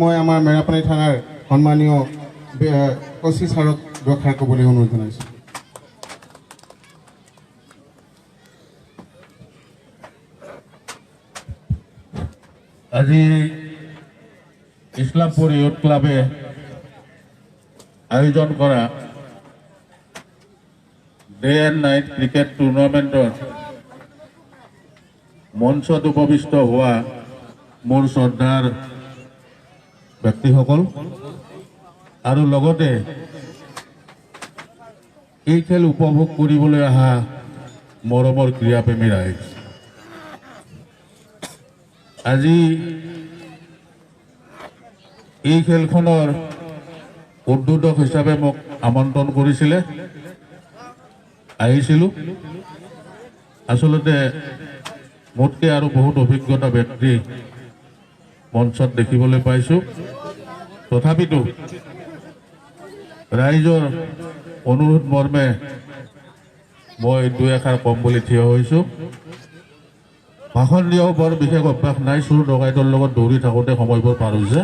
মই আমাৰ মেৰাপানী থানাৰ সন্মানীয় অচি ছাৰক ৰক্ষা কৰিবলৈ অনুৰোধ জনাইছোঁ। আজি ইছলামপুৰ ইউথ ক্লাবে আয়োজন কৰা ডে এণ্ড নাইট ক্ৰিকেট টুৰ্ণামেণ্টৰ মঞ্চত উপবিষ্ট হোৱা মোৰ শ্ৰদ্ধাৰ ব্যক্তিসকল আৰু লগতে এই খেল উপভোগ কৰিবলৈ অহা মৰমৰ ক্ৰীড়াপ্ৰেমী ৰাইজ, আজি এই খেলখনৰ উদ্বোধক হিচাপে মোক আমন্ত্ৰণ কৰিছিলে, আহিছিলোঁ। আচলতে মোতকৈ আৰু বহুত অভিজ্ঞতা ব্যক্তি মঞ্চত দেখিবলৈ পাইছোঁ। তথাপিতো ৰাইজৰ অনুৰোধ মৰ্মে মই দুই এষাৰ কম বুলি থিয় হৈছোঁ। ভাষণ দিয়াও বৰ বিশেষ অভ্যাস নাই, চুৰ ডকাইতৰ লগত দৌৰি থাকোঁতে সময়বোৰ পাৰ হৈছে,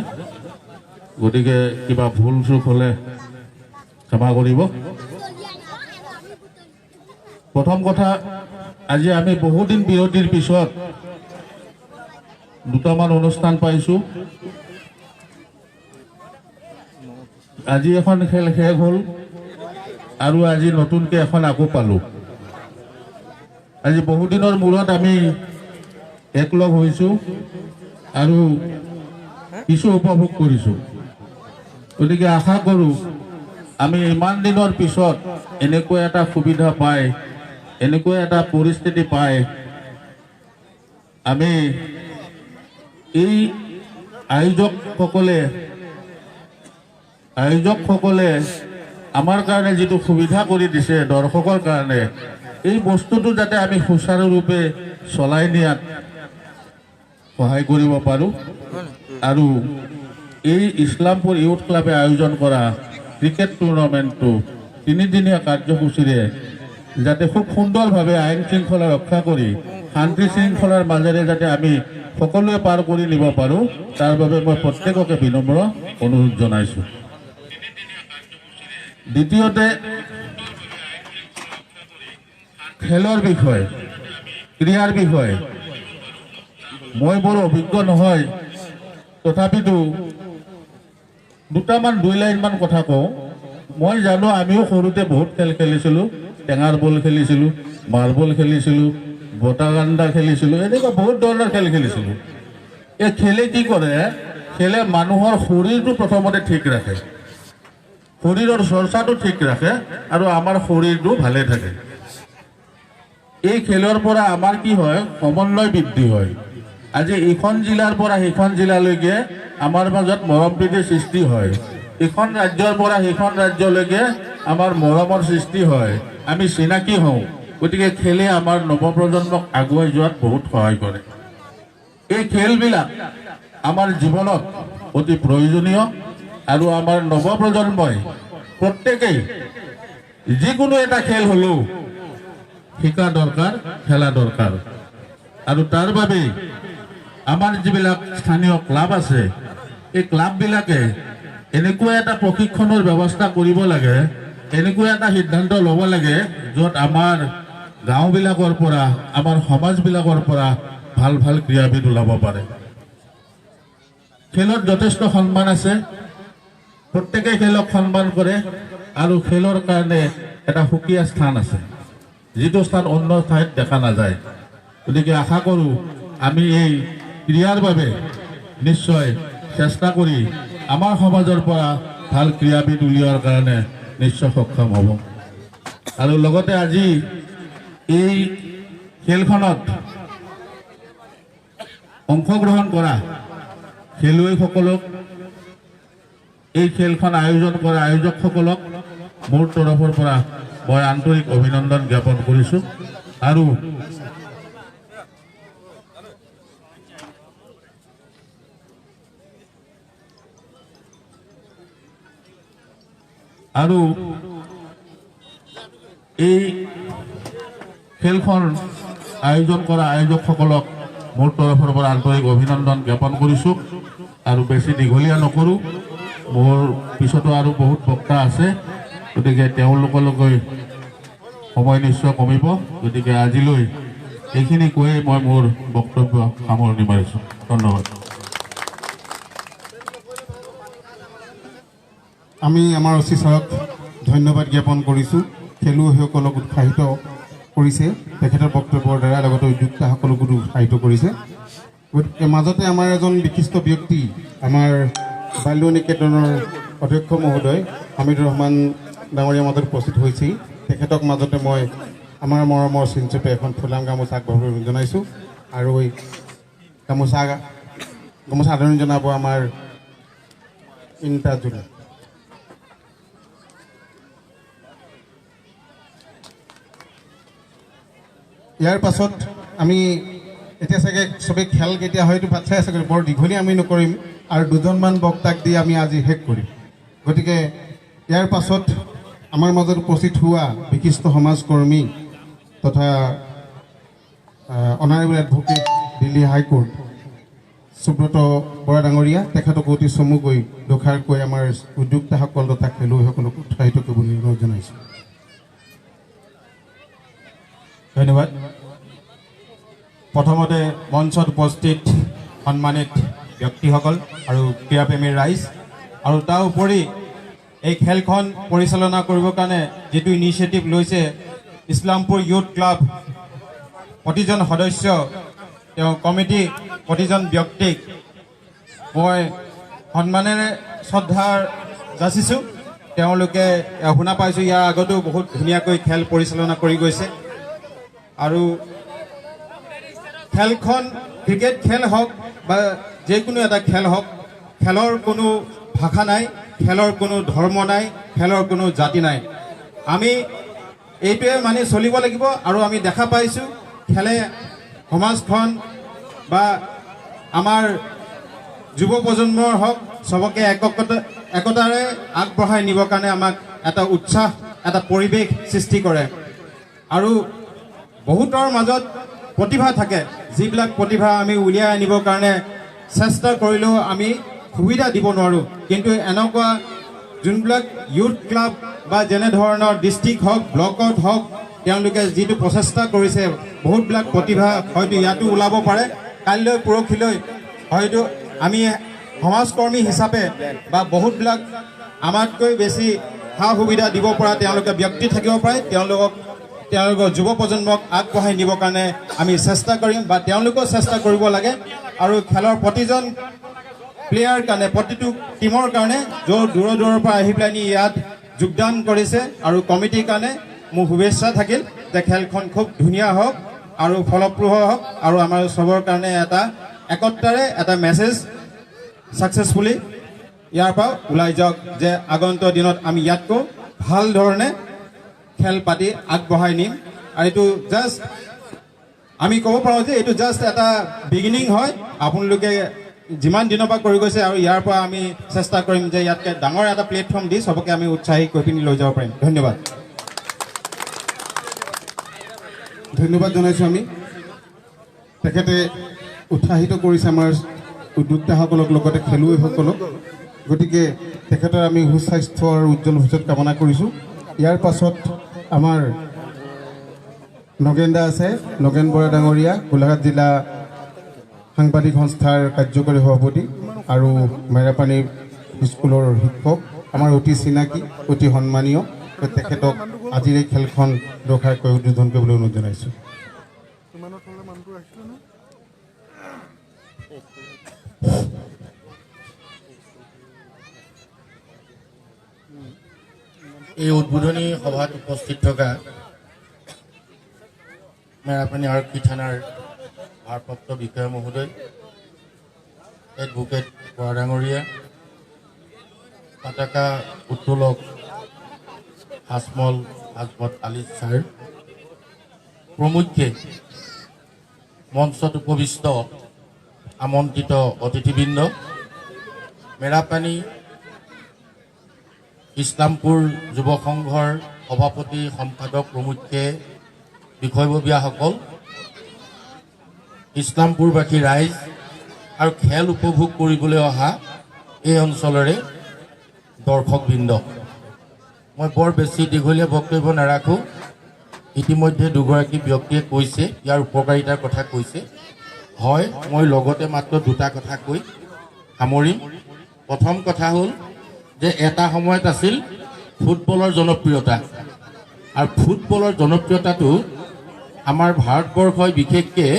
গতিকে কিবা ভুল চুক হ'লে ক্ষমা কৰিব। প্ৰথম কথা, আজি আমি বহুদিন বিৰতিৰ পিছত দুটামান অনুষ্ঠান পাইছোঁ। আজি এখন খেল শেষ হ'ল আৰু আজি নতুনকৈ এখন আকৌ পালোঁ। আজি বহুদিনৰ মূৰত আমি একলগ হৈছোঁ আৰু কিছু উপভোগ কৰিছোঁ। গতিকে আশা কৰোঁ আমি ইমান দিনৰ পিছত এনেকুৱা এটা সুবিধা পাই, এনেকুৱা এটা পৰিস্থিতি পাই আমি এই আয়োজকসকলে আমাৰ কাৰণে যিটো সুবিধা কৰি দিছে দৰ্শকৰ কাৰণে, এই বস্তুটো যাতে আমি সুচাৰুৰূপে চলাই নিয়াত সহায় কৰিব পাৰোঁ আৰু এই ইছলামপুৰ ইউথ ক্লাবে আয়োজন কৰা ক্ৰিকেট টুৰ্ণামেণ্টটো তিনিদিনীয়া কাৰ্যসূচীৰে যাতে খুব সুন্দৰভাৱে আইন শৃংখলা ৰক্ষা কৰি শান্তি শৃংখলাৰ মাজেৰে যাতে আমি সকলোৱে পাৰ কৰি নিব পাৰোঁ, তাৰ বাবে মই প্ৰত্যেককে বিনম্ৰ অনুৰোধ জনাইছোঁ। দ্বিতীয়তে, খেলৰ বিষয়ে, ক্ৰীড়াৰ বিষয়ে মই বৰ অভিজ্ঞ নহয়, তথাপিতো দুই লাইনমান কথা কওঁ। মই জানো আমিও সৰুতে বহুত খেল খেলিছিলোঁ, টেঙাৰ বল খেলিছিলোঁ, মাৰ্বল খেলিছিলোঁ, বটাগাণ্ডা খেলিছিলোঁ, এনেকুৱা বহুত ধৰণৰ খেল খেলিছিলোঁ। এই খেলে কি কৰে, খেলে মানুহৰ শৰীৰটো প্ৰথমতে ঠিক ৰাখে, শৰীৰৰ চৰ্চাটো ঠিক ৰাখে আৰু আমাৰ শৰীৰটো ভালে থাকে। এই খেলৰ পৰা আমাৰ কি হয়, সমন্বয় বৃদ্ধি হয়। আজি ইখন জিলাৰ পৰা সিখন জিলালৈকে আমাৰ মাজত মৰম প্ৰীতিৰ সৃষ্টি হয়, ইখন ৰাজ্যৰ পৰা সিখন ৰাজ্যলৈকে আমাৰ মৰমৰ সৃষ্টি হয়, আমি চিনাকি হওঁ। গতিকে খেলে আমাৰ নৱপ্ৰজন্মক আগুৱাই যোৱাত বহুত সহায় কৰে। এই খেলবিলাক আমাৰ জীৱনত অতি প্ৰয়োজনীয় আৰু আমাৰ নৱপ্ৰজন্মই প্ৰত্যেকেই যিকোনো এটা খেল হ'লেও শিকা দৰকাৰ, খেলা দৰকাৰ। আৰু তাৰ বাবে আমাৰ যিবিলাক স্থানীয় ক্লাব আছে, এই ক্লাববিলাকে এনেকুৱা এটা প্ৰশিক্ষণৰ ব্যৱস্থা কৰিব লাগে, এনেকুৱা এটা সিদ্ধান্ত ল'ব লাগে য'ত আমাৰ গাঁওবিলাকৰ পৰা, আমাৰ সমাজবিলাকৰ পৰা ভাল ভাল ক্ৰীড়াবিদ ওলাব পাৰে। খেলত যথেষ্ট সন্মান আছে, প্ৰত্যেকে খেলক সন্মান কৰে আৰু খেলৰ কাৰণে এটা সুকীয়া স্থান আছে, যিটো স্থান অন্য ঠাইত দেখা নাযায়। গতিকে আশা কৰোঁ আমি এই ক্ৰীড়াৰ বাবে নিশ্চয় চেষ্টা কৰি আমাৰ সমাজৰ পৰা ভাল ক্ৰীড়াবিদ উলিওৱাৰ কাৰণে নিশ্চয় সক্ষম হ'ব। আৰু লগতে আজি এই খেলখনত অংশগ্ৰহণ কৰা খেলুৱৈসকলক, এই খেলখন আয়োজন কৰা আয়োজকসকলক মোৰ তৰফৰ পৰা মই আন্তৰিক অভিনন্দন জ্ঞাপন কৰিছোঁ। আৰু এই খেলখন আয়োজন কৰা আয়োজকসকলক মোৰ তৰফৰ পৰা আন্তৰিক অভিনন্দন জ্ঞাপন কৰিছোঁ। আৰু বেছি দীঘলীয়া নকৰোঁ, মোৰ পিছতো আৰু বহুত বক্তা আছে, গতিকে তেওঁলোকলৈ সময় নিশ্চয় কমিব। গতিকে আজিলৈ এইখিনি কৈয়ে মই মোৰ বক্তব্য সামৰণি মাৰিছোঁ। ধন্যবাদ। আমি আমাৰ অচি ছাৰক ধন্যবাদ জ্ঞাপন কৰিছোঁ। খেলুৱৈসকলক উৎসাহিত কৰিছে তেখেতৰ বক্তব্যৰ দ্বাৰা, লগতে উদ্যোক্তাসকলকো উৎসাহিত কৰিছে। গতিকে মাজতে আমাৰ এজন বিশিষ্ট ব্যক্তি, আমাৰ বাল্য নিকেতনৰ অধ্যক্ষ মহোদয় হামিদুৰ ৰহমান ডাঙৰীয়াৰ মাজত উপস্থিত হৈছেই। তেখেতক মাজতে মই আমাৰ মৰমৰ চিনচুপে এখন ফুলাম গামোচা আগবঢ়াবলৈ জনাইছোঁ। আৰু এই গামোচা আদৰণি জনাব আমাৰ ইনতাজুল। ইয়াৰ পাছত আমি এতিয়া চাগে চবেই খেল কেতিয়া হয়তো ভাত চাই আছে, বৰ দীঘলীয়া আমি নকৰিম আৰু দুজনমান বক্তাক দি আমি আজি শেষ কৰিম। গতিকে ইয়াৰ পাছত আমাৰ মাজত উপস্থিত হোৱা বিশিষ্ট সমাজকৰ্মী তথা honourable advocate Delhi high court Subrata Bora ডাঙৰীয়া, তেখেতকো অতি চমুকৈ দুষাৰকৈ আমাৰ উদ্যোক্তাসকল তথা খেলুৱৈসকলক উৎসাহিত কৰিবলৈ অনুৰোধ জনাইছোঁ। ধন্যবাদ। প্ৰথমতে মঞ্চত উপস্থিত সন্মানিত ব্যক্তিসকল আৰু ক্ৰীড়াপ্ৰেমীৰ ৰাইজ, আৰু তাৰ উপৰি এই খেলখন পৰিচালনা কৰিবৰ কাৰণে যিটো ইনিচিয়েটিভ লৈছে ইছলামপুৰ ইউথ ক্লাব, প্ৰতিজন সদস্য, তেওঁ কমিটি, প্ৰতিজন ব্যক্তিক মই সন্মানেৰে শ্ৰদ্ধা যাচিছোঁ। তেওঁলোকে শুনা পাইছোঁ ইয়াৰ আগতো বহুত ধুনীয়াকৈ খেল পৰিচালনা কৰি গৈছে। আৰু খেলখন ক্ৰিকেট খেল হওক বা যিকোনো এটা খেল হওক, খেলৰ কোনো ভাষা নাই, খেলৰ কোনো ধৰ্ম নাই, খেলৰ কোনো জাতি নাই। আমি এইটোৱে মানি চলিব লাগিব। আৰু আমি দেখা পাইছোঁ খেলে সমাজখন বা আমাৰ যুৱ প্ৰজন্মৰ হওক চবকে একতাৰে আগবঢ়াই নিবৰ কাৰণে আমাক এটা উৎসাহ, এটা পৰিৱেশ সৃষ্টি কৰে। আৰু বহুতৰ মাজত প্ৰতিভা থাকে, যিবিলাক প্ৰতিভা আমি উলিয়াই আনিবৰ কাৰণে চেষ্টা কৰিলেও আমি সুবিধা দিব নোৱাৰোঁ। কিন্তু এনেকুৱা যোনবিলাক ইউথ ক্লাব বা যেনেধৰণৰ ডিষ্ট্ৰিক্ট হওক, ব্লকত হওক, তেওঁলোকে যিটো প্ৰচেষ্টা কৰিছে, বহুতবিলাক প্ৰতিভা হয়তো ইয়াতো ওলাব পাৰে। কাইলৈ পৰহিলৈ হয়তো আমি সমাজকৰ্মী হিচাপে বা বহুতবিলাক আমাতকৈ বেছি সা সুবিধা দিব পৰা তেওঁলোকে ব্যক্তি থাকিব পাৰে। তেওঁলোকৰ যুৱ প্ৰজন্মক আগবঢ়াই নিবৰ কাৰণে আমি চেষ্টা কৰিম বা তেওঁলোকেও চেষ্টা কৰিব লাগে। আৰু খেলৰ প্ৰতিজন প্লেয়াৰ কাৰণে, প্ৰতিটো টিমৰ কাৰণে দূৰৰ পৰা আহি পেলাই ইয়াত যোগদান কৰিছে, আৰু কমিটিৰ কাৰণে মোৰ শুভেচ্ছা থাকিল যে খেলখন খুব ধুনীয়া হওক আৰু ফলপ্ৰসূ হওক, আৰু আমাৰ চবৰ কাৰণে এটা একতাৰে এটা মেছেজ ছাকচেছফুলি ইয়াৰ পৰা ওলাই যাওক যে আগন্তুক দিনত আমি ইয়াতকৈ ভাল ধৰণে খেল পাতি আগবঢ়াই নিম। আৰু এইটো জাষ্ট আমি ক'ব পাৰোঁ যে এইটো জাষ্ট এটা বিগিনিং হয়। আপোনালোকে যিমান দিনৰ পৰা কৰি গৈছে, আৰু ইয়াৰ পৰা আমি চেষ্টা কৰিম যে ইয়াতকৈ ডাঙৰ এটা প্লেটফৰ্ম দি চবকে আমি উৎসাহী কৰি পিনি লৈ যাব পাৰিম। ধন্যবাদ। ধন্যবাদ জনাইছোঁ আমি। তেখেতে উৎসাহিত কৰিছে আমাৰ উদ্যোক্তাসকলক, লগতে খেলুৱৈসকলক। গতিকে তেখেতৰ আমি সুস্বাস্থ্য আৰু উজ্জ্বল ভৱিষ্যত কামনা কৰিছোঁ। ইয়াৰ পাছত আমাৰ নগেন দা আছে, নগেন বৰা ডাঙৰীয়া, গোলাঘাট জিলা সাংবাদিক সংস্থাৰ কাৰ্যকৰী সভাপতি আৰু মেৰাপানী স্কুলৰ শিক্ষক, আমাৰ অতি চিনাকি, অতি সন্মানীয়। তেখেতক আজিৰ এই খেলখন দুষাৰকৈ উদ্বোধন কৰিবলৈ অনুৰোধ জনাইছোঁ। এই উদ্বোধনী সভাত উপস্থিত থকা মেৰাপানী আৰক্ষী থানাৰ ভাৰপ্ৰাপ্ত বিষয়া মহোদয়, এডভোকেট বৰা ডাঙৰীয়া, পতাকা উত্তোলক আজমত আলী ছাৰ প্ৰমুখ্যে মঞ্চত উপবিষ্ট আমন্ত্ৰিত অতিথিবৃন্দ, মেৰাপানী ইছলামপুৰ যুৱ সংঘৰ সভাপতি, সম্পাদক প্ৰমুখ্যে বিষয়ববীয়াসকল, ইছলামপুৰবাসী ৰাইজ, আৰু খেল উপভোগ কৰিবলৈ অহা এই অঞ্চলৰে দৰ্শকবৃন্দ, মই বৰ বেছি দীঘলীয়া বক্তব্য নাৰাখোঁ। ইতিমধ্যে দুগৰাকী ব্যক্তিয়ে কৈছে, ইয়াৰ উপকাৰিতাৰ কথা কৈছে। হয়, মই লগতে মাত্ৰ দুটা কথা কৈ সামৰিম। প্ৰথম কথা হ'ল যে এটা সময়ত আছিল ফুটবলৰ জনপ্ৰিয়তা, আৰু ফুটবলৰ জনপ্ৰিয়তাটো আমাৰ ভাৰতবৰ্ষই বিশেষকৈ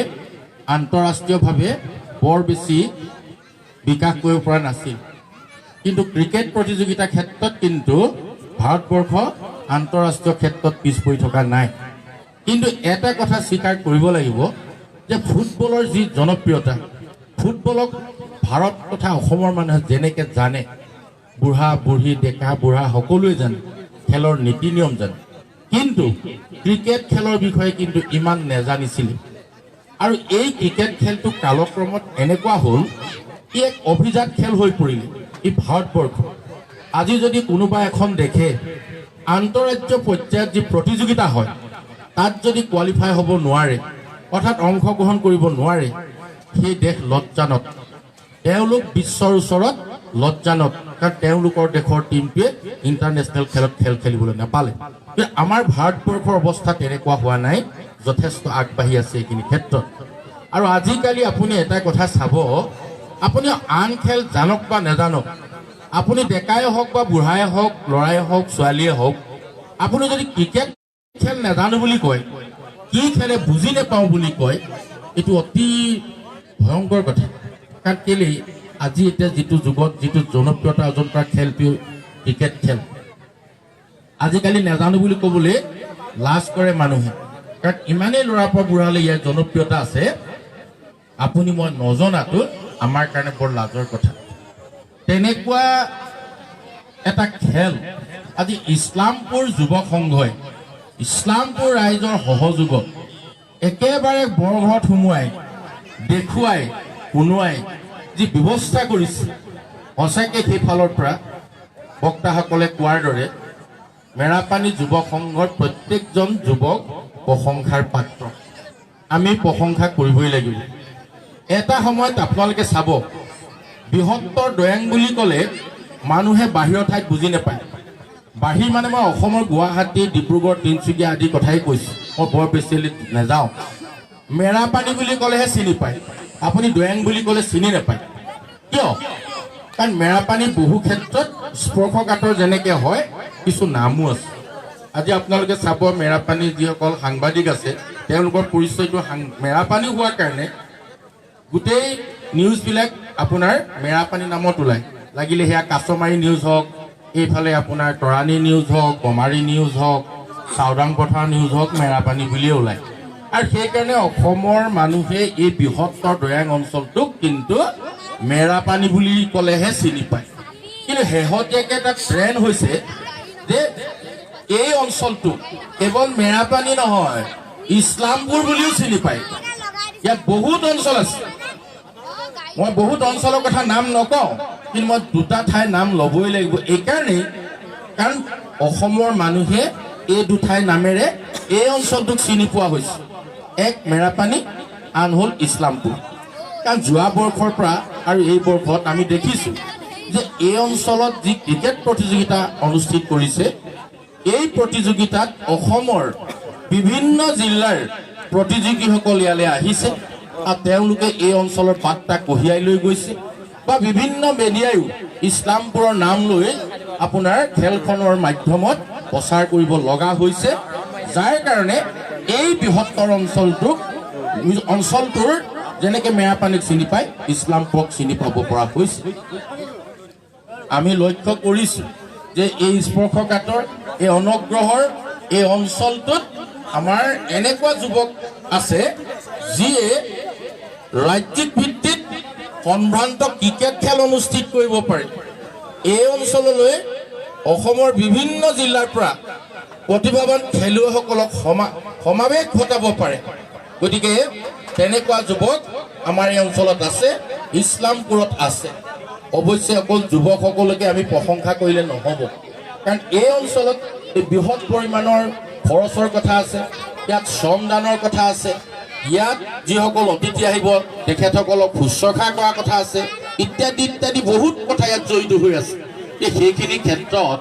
আন্তঃৰাষ্ট্ৰীয়ভাৱে বৰ বেছি বিকাশ কৰিব পৰা নাছিল। কিন্তু ক্ৰিকেট প্ৰতিযোগিতাৰ ক্ষেত্ৰত কিন্তু ভাৰতবৰ্ষ আন্তঃৰাষ্ট্ৰীয় ক্ষেত্ৰত পিছ পৰি থকা নাই। কিন্তু এটা কথা স্বীকাৰ কৰিব লাগিব যে ফুটবলৰ যি জনপ্ৰিয়তা, ফুটবলক ভাৰত তথা অসমৰ মানুহে যেনেকৈ জানে, বুঢ়া বুঢ়ী ডেকা বুঢ়া সকলোৱে জানে, খেলৰ নীতি নিয়ম জানে, কিন্তু ক্ৰিকেট খেলৰ বিষয়ে কিন্তু ইমান নেজানিছিলে। আৰু এই ক্ৰিকেট খেলটো কালক্ৰমত এনেকুৱা হ'ল, ই এক অভিজাত খেল হৈ পৰিলে ই ভাৰতবৰ্ষ। আজি যদি কোনোবা এখন দেশে আন্তঃৰাজ্য পৰ্যায়ত যি প্ৰতিযোগিতা হয় তাত যদি কোৱালিফাই হ'ব নোৱাৰে, অৰ্থাৎ অংশগ্ৰহণ কৰিব নোৱাৰে, সেই দেশ লজ্জানত, তেওঁলোক বিশ্বৰ ওচৰত লজ্জানত, কাৰণ তেওঁলোকৰ দেশৰ টীমটোৱে ইণ্টাৰনেশ্যনেল খেলত খেল খেলিবলৈ নাপালে। কিন্তু আমাৰ ভাৰতবৰ্ষৰ অৱস্থা তেনেকুৱা হোৱা নাই, যথেষ্ট আগবাঢ়ি আছে এইখিনি ক্ষেত্ৰত। আৰু আজিকালি আপুনি এটা কথা চাব, আপুনি আন খেল জানক বা নেজানক, আপুনি ডেকাই হওক বা বুঢ়াই হওক, ল'ৰাই হওক ছোৱালীয়ে হওক, আপুনি যদি ক্ৰিকেট খেল নেজানো বুলি কয়, কি খেলে বুজি নাপাওঁ বুলি কয়, এইটো অতি ভয়ংকৰ কথা। কাৰণ কেলেই আজি এতিয়া যিটো যুগত যিটো জনপ্ৰিয়তা অৰ্জন কৰা খেলটো ক্ৰিকেট খেল, আজিকালি নেজানো বুলি ক'বলৈ লাজ কৰে মানুহে। কাৰণ ইমানেই ল'ৰাৰ পৰা বুঢ়ালৈ ইয়াৰ জনপ্ৰিয়তা আছে, আপুনি মই নজনাটো আমাৰ কাৰণে বৰ লাজৰ কথা। তেনেকুৱা এটা খেল আজি ইছলামপুৰ যুৱক সংঘই ইছলামপুৰ ৰাইজৰ সহযোগত একেবাৰে বৰঘৰত সোমোৱাই দেখুৱাই শুনোৱাই যি ব্যৱস্থা কৰিছে, সঁচাকৈ সেইফালৰ পৰা বক্তাসকলে কোৱাৰ দৰে মেৰাপানী যুৱক সংঘৰ প্ৰত্যেকজন যুৱক প্ৰশংসাৰ পাত্ৰ। আমি প্ৰশংসা কৰিবই লাগিব। এটা সময়ত আপোনালোকে চাব, বৃহত্তৰ দৈয়াং বুলি ক'লে মানুহে বাহিৰৰ ঠাইত বুজি নাপায়। বাহিৰ মানে মই অসমৰ গুৱাহাটী, ডিব্ৰুগড়, তিনিচুকীয়া আদি কথাই কৈছোঁ, মই বৰ বেছি নাযাওঁ। মেৰাপানী বুলি ক'লেহে চিনি পায়, আপুনি দৈয়াং বুলি ক'লে চিনি নাপায়। কিয়? কাৰণ মেৰাপানী বহু ক্ষেত্ৰত স্পৰ্শকাতৰ যেনেকৈ হয়, কিছু নামো আছে। আজি আপোনালোকে চাব, মেৰাপানীৰ যিসকল সাংবাদিক আছে তেওঁলোকৰ পৰিচয়টো মেৰাপানী হোৱাৰ কাৰণে গোটেই নিউজবিলাক আপোনাৰ মেৰাপানী নামত ওলায়। লাগিলে সেয়া কাছমাৰী নিউজ হওক, এইফালে আপোনাৰ তৰাণী নিউজ হওক, গমাৰী নিউজ হওক, চাওদাং পথাৰ নিউজ হওক, মেৰাপানী বুলিয়ে ওলায়। আৰু সেইকাৰণে অসমৰ মানুহে এই বৃহত্তৰ দৈয়াং অঞ্চলটোক কিন্তু মেৰাপানী বুলি ক'লেহে চিনি পায়। কিন্তু শেহতীয়াকৈ এটা ট্ৰেণ্ড হৈছে যে এই অঞ্চলটো কেৱল মেৰাপানী নহয়, ইছলামপুৰ বুলিও চিনি পায়। ইয়াত বহুত অঞ্চল আছে, মই বহুত অঞ্চলৰ কথা নাম নকওঁ, কিন্তু মই দুটা ঠাইৰ নাম ল'বই লাগিব। এইকাৰণেই কাৰণ অসমৰ মানুহে এই দুঠাইৰ নামেৰে এই অঞ্চলটোক চিনি পোৱা হৈছে, এক মেৰাপানী, আন হ'ল ইছলামপুৰ। কাৰণ যোৱা বৰ্ষৰ পৰা আৰু এই বৰ্ষত আমি দেখিছোঁ যে এই অঞ্চলত যি ক্ৰিকেট প্ৰতিযোগিতা অনুষ্ঠিত কৰিছে, এই প্ৰতিযোগিতাত অসমৰ বিভিন্ন জিলাৰ প্ৰতিযোগীসকল ইয়ালৈ আহিছে, আৰু তেওঁলোকে এই অঞ্চলৰ বাৰ্তা কঢ়িয়াই লৈ গৈছে, বা বিভিন্ন মিডিয়ায়ো ইছলামপুৰৰ নাম লৈ আপোনাৰ খেলখনৰ মাধ্যমত প্ৰচাৰ কৰিব লগা হৈছে, যাৰ কাৰণে এই বৃহত্তৰ অঞ্চলটোৰ যেনেকৈ মেৰাপানীক চিনি পায়, ইছলামপুৰক চিনি পাব পৰা হৈছে। আমি লক্ষ্য কৰিছোঁ যে এই স্পৰ্শকাতৰ, এই অনগ্ৰহৰ এই অঞ্চলটোত আমাৰ এনেকুৱা যুৱক আছে যিয়ে ৰাজ্যিক ভিত্তিত সম্ভ্ৰান্ত ক্ৰিকেট খেল অনুষ্ঠিত কৰিব পাৰে। এই অঞ্চললৈ অসমৰ বিভিন্ন জিলাৰ পৰা প্ৰতিভাৱান খেলুৱৈসকলক সমাৱেশ ঘটাব পাৰে। গতিকে তেনেকুৱা যুৱক আমাৰ এই অঞ্চলত আছে, ইছলামপুৰত আছে। অৱশ্যে অকল যুৱকসকলকে আমি প্ৰশংসা কৰিলে নহ'ব, কাৰণ এই অঞ্চলত বৃহৎ পৰিমাণৰ খৰচৰ কথা আছে, ইয়াত শ্ৰমদানৰ কথা আছে, ইয়াত যিসকল অতিথি আহিব তেখেতসকলক শুশ্ৰূষা কৰাৰ কথা আছে, ইত্যাদি ইত্যাদি বহুত কথা ইয়াত জড়িত হৈ আছে। সেইখিনি ক্ষেত্ৰত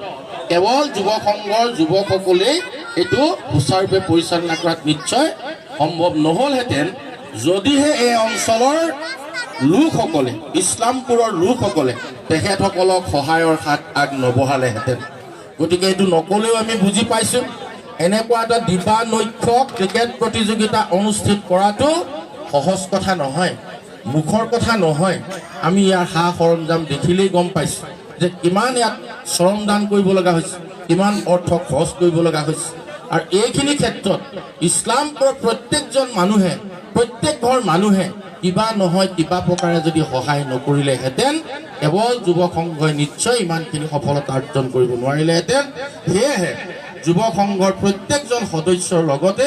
কেৱল যুৱ সংঘৰ যুৱকসকলেই এইটো সুচাৰুৰূপে পৰিচালনা কৰাত নিশ্চয় সম্ভৱ নহ'লহেঁতেন যদিহে এই অঞ্চলৰ লোকসকলে, ইছলামপুৰৰ লোকসকলে তেখেতসকলক সহায়ৰ হাত আগ নবঢ়ালেহেঁতেন। গতিকে এইটো নকলেও আমি বুজি পাইছোঁ, এনেকুৱা এটা দিবানৈক্ষ ক্ৰিকেট প্ৰতিযোগিতা অনুষ্ঠিত কৰাটো সহজ কথা নহয়, মুখৰ কথা নহয়। আমি ইয়াৰ সা সৰঞ্জাম দেখিলেই গম পাইছোঁ যে কিমান ইয়াত শ্ৰমদান কৰিব লগা হৈছে, কিমান অৰ্থ খৰচ কৰিব লগা হৈছে। আৰু এইখিনি ক্ষেত্ৰত ইছলামপুৰৰ প্ৰত্যেকজন মানুহে, প্ৰত্যেক ঘৰ মানুহে কিবা নহয় কিবা প্ৰকাৰে যদি সহায় নকৰিলেহেঁতেন কেৱল যুৱ সংঘই নিশ্চয় ইমানখিনি সফলতা অৰ্জন কৰিব নোৱাৰিলেহেঁতেন। সেয়েহে যুৱ সংঘৰ প্ৰত্যেকজন সদস্যৰ লগতে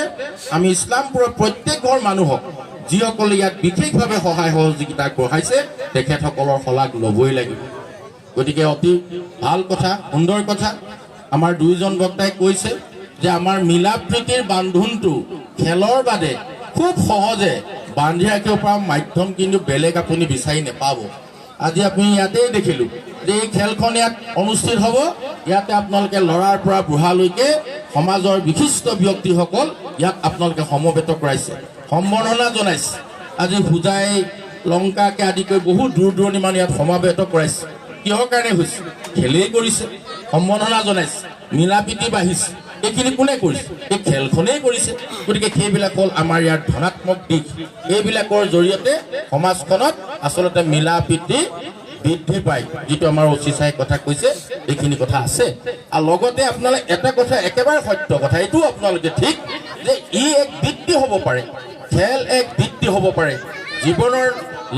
আমি ইছলামপুৰৰ প্ৰত্যেক ঘৰ মানুহক, যিসকলে ইয়াত বিশেষভাৱে সহায় সহযোগিতা আগবঢ়াইছে, তেখেতসকলৰ শলাগ ল'বই লাগিব। গতিকে অতি ভাল কথা, সুন্দৰ কথা। আমাৰ দুয়োজন বক্তাই কৈছে যে আমাৰ মিলা প্ৰীতিৰ বান্ধোনটো খেলৰ বাদে খুব সহজে বান্ধি ৰাখিব পৰা মাধ্যম কিন্তু বেলেগ আপুনি বিচাৰি নাপাব। আজি আপুনি ইয়াতেই দেখিলোঁ যে এই খেলখন ইয়াত অনুষ্ঠিত হ'ব, ইয়াতে আপোনালোকে ল'ৰাৰ পৰা বুঢ়ালৈকে সমাজৰ বিশিষ্ট ব্যক্তিসকল ইয়াত আপোনালোকে সমবেত কৰাইছে, সম্বৰ্ধনা জনাইছে। আজি পূজাই লংকাকে আদি কৰি বহু দূৰ দূৰণি মানুহ ইয়াত সমাবেত কৰাইছে। কিহৰ কাৰণে হৈছে? খেলেই কৰিছে, সম্বৰ্ধনা জনাইছে, মিলা প্ৰীতি বাঢ়িছে। এইখিনি কোনে কৰিছে? এই খেলখনেই কৰিছে। গতিকে সেইবিলাক হ'ল আমাৰ ইয়াৰ ধনাত্মক দিশ। এইবিলাকৰ জৰিয়তে সমাজখনত আচলতে মিলা প্ৰীতি বৃদ্ধি পায়, যিটো আমাৰ অচিচাই কথা কৈছে, এইখিনি কথা আছে। আৰু লগতে আপোনালোকে এটা কথা একেবাৰে সত্য কথা, এইটোও আপোনালোকে ঠিক যে ই এক বৃত্তি হ'ব পাৰে, খেল এক বৃত্তি হ'ব পাৰে, জীৱনৰ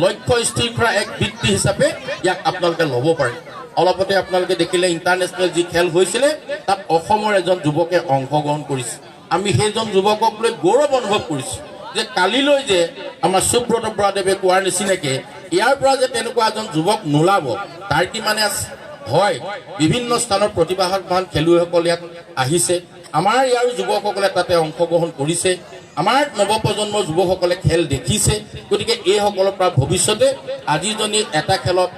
লক্ষ্য স্থিৰ কৰা এক বৃত্তি হিচাপে ইয়াক আপোনালোকে ল'ব পাৰে। অলপতে আপোনালোকে দেখিলে ইণ্টাৰনেশ্যনেল যি খেল হৈছিলে তাত অসমৰ এজন যুৱকে অংশগ্ৰহণ কৰিছে। আমি সেইজন যুৱকক লৈ গৌৰৱ অনুভৱ কৰিছোঁ যে কালিলৈ যে আমাৰ সুব্ৰত বৰাদেৱে কোৱাৰ নিচিনাকে ইয়াৰ পৰা যে তেনেকুৱা এজন যুৱক নোলাব তাৰ কি মানে আছে? হয়, বিভিন্ন স্থানৰ প্ৰতিভাৱান খেলুৱৈসকল ইয়াত আহিছে, আমাৰ ইয়াৰ যুৱকসকলে তাতে অংশগ্ৰহণ কৰিছে, আমাৰ নৱপ্ৰজন্মৰ যুৱকসকলে খেল দেখিছে। গতিকে এইসকলৰ পৰা ভৱিষ্যতে আজিজনী এটা খেলত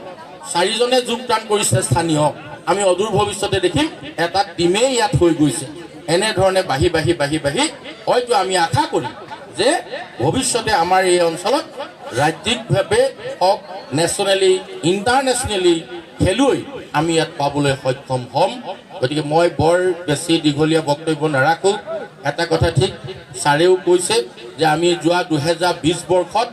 4জনে যোগদান কৰিছে স্থানীয়, আমি অদূৰ ভৱিষ্যতে দেখিম এটা টিমেই ইয়াত হৈ গৈছে। এনেধৰণে বাঢ়ি বাঢ়ি বাঢ়ি বাঢ়ি হয়তো আমি আশা কৰিম যে ভৱিষ্যতে আমাৰ এই অঞ্চলত ৰাজ্যিকভাৱে হওক, নেশ্যনেলি ইণ্টাৰনেশ্যনেলি খেলুৱৈ আমি ইয়াত পাবলৈ সক্ষম হ'ম। গতিকে মই বৰ বেছি দীঘলীয়া বক্তব্য নাৰাখোঁ। এটা কথা ঠিক, ছাৰেও কৈছে যে আমি যোৱা 2020 বৰ্ষত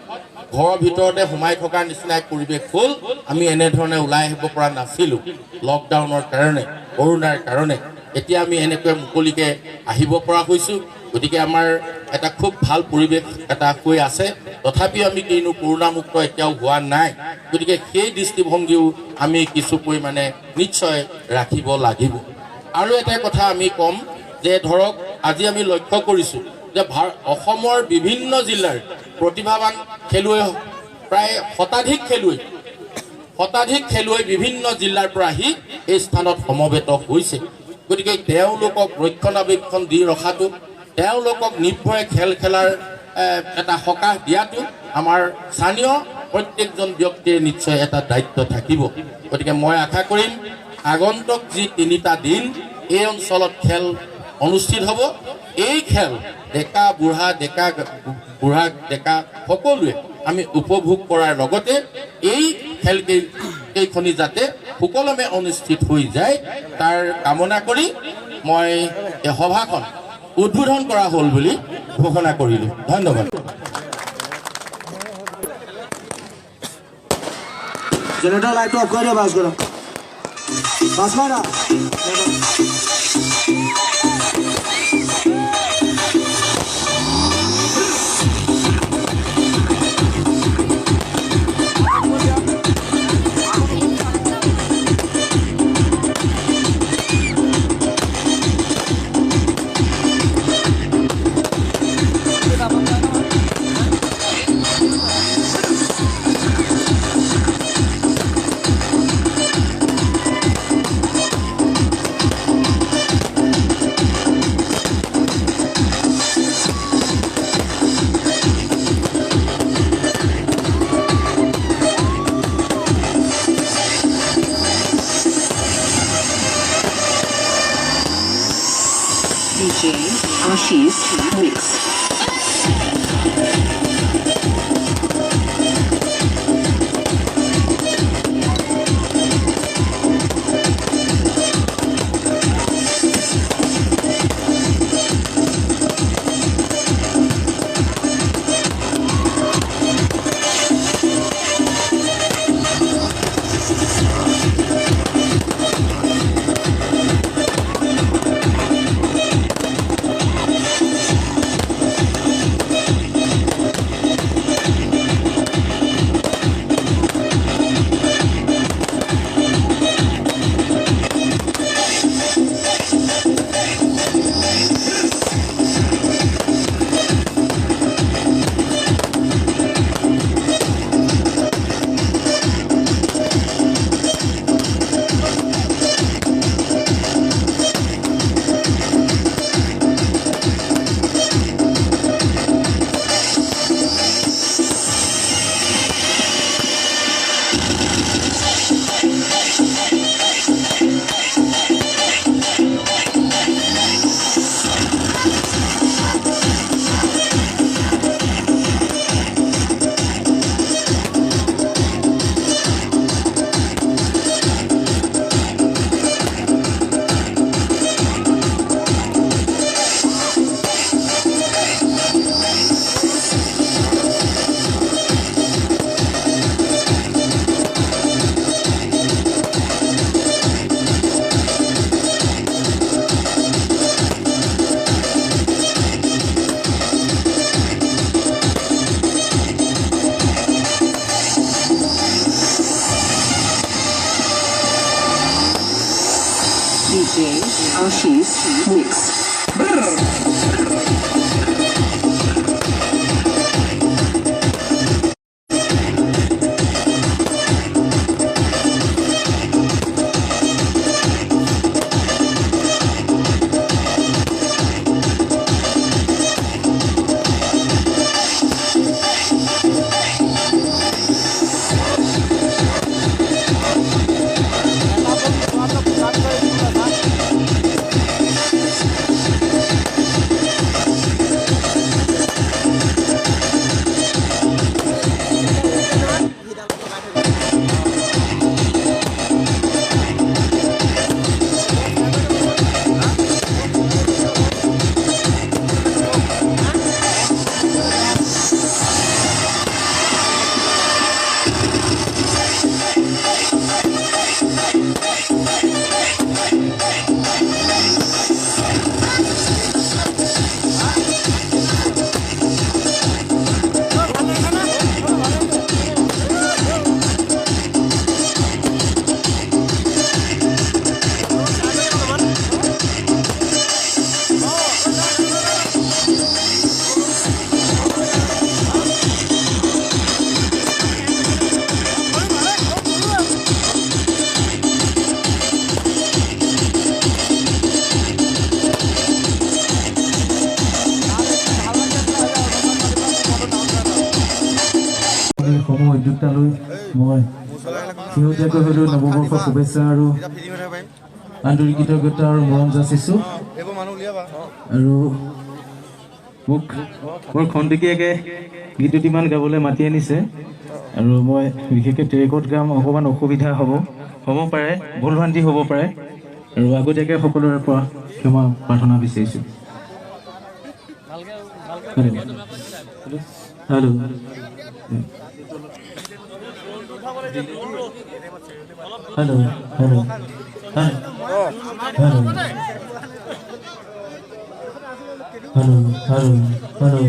ঘৰৰ ভিতৰতে সোমাই থকাৰ নিচিনা এক পৰিৱেশ হ'ল, আমি এনেধৰণে ওলাই আহিব পৰা নাছিলোঁ লকডাউনৰ কাৰণে, কৰোণাৰ কাৰণে। এতিয়া আমি এনেকৈ মুকলিকৈ আহিব পৰা হৈছোঁ। গতিকে আমাৰ এটা খুব ভাল পৰিৱেশ এটা হৈ আছে। তথাপিও আমি কিনো কৰোণামুক্ত এতিয়াও হোৱা নাই। গতিকে সেই দৃষ্টিভংগীও আমি কিছু পৰিমাণে নিশ্চয় ৰাখিব লাগিব। আৰু এটা কথা আমি ক'ম যে ধৰক আজি আমি লক্ষ্য কৰিছোঁ যে অসমৰ বিভিন্ন জিলাৰ প্ৰতিভাৱান খেলুৱৈ, প্ৰায় শতাধিক খেলুৱৈ বিভিন্ন জিলাৰ পৰা আহি এই স্থানত সমবেত হৈছে। গতিকে তেওঁলোকক ৰক্ষণাবেক্ষণ দি ৰখাটো, তেওঁলোকক নিৰ্ভয়ে খেল খেলাৰ এটা সকাহ দিয়াটো আমাৰ স্থানীয় প্ৰত্যেকজন ব্যক্তিৰ নিশ্চয় এটা দায়িত্ব থাকিব। গতিকে মই আশা কৰিম আগন্তুক যি 3টা দিন এই অঞ্চলত খেল অনুষ্ঠিত হ'ব, এই খেল ডেকা বুঢ়া ডেকা সকলোৱে আমি উপভোগ কৰাৰ লগতে এই খেলকেইখনি যাতে সুকলমে অনুষ্ঠিত হৈ যায় তাৰ কামনা কৰি মই এই সভাখন উদ্বোধন কৰা হ'ল বুলি ঘোষণা কৰিলোঁ। ধন্যবাদ। জেনেৰেটৰ লাইটটো অফ কৰি দিয়ক, বাছ কৰক, বাছ মাৰা। DJ Ashish Mix. DJ Ashish Mix. সমূহ উদ্যোক্তালৈ মই শেহতীয়াকৈ হ'লেও নৱবৰ্ষৰ শুভেচ্ছা আৰু আন্তৰিক কৃতজ্ঞতা আৰু মৰম যাচিছোঁ। আৰু মোক মোৰ খন্তেকীয়াকৈ গীত দুটিমান গাবলৈ মাতি আনিছে আৰু মই বিশেষকৈ ট্ৰেকত গাম, অকণমান অসুবিধা হ'ব পাৰে, ভুল ভ্ৰান্তি হ'ব পাৰে আৰু আগতীয়াকৈ সকলোৰে পৰা ক্ষমা প্ৰাৰ্থনা বিচাৰিছোঁ। Hello' Hello, hello, hi, hello, hello.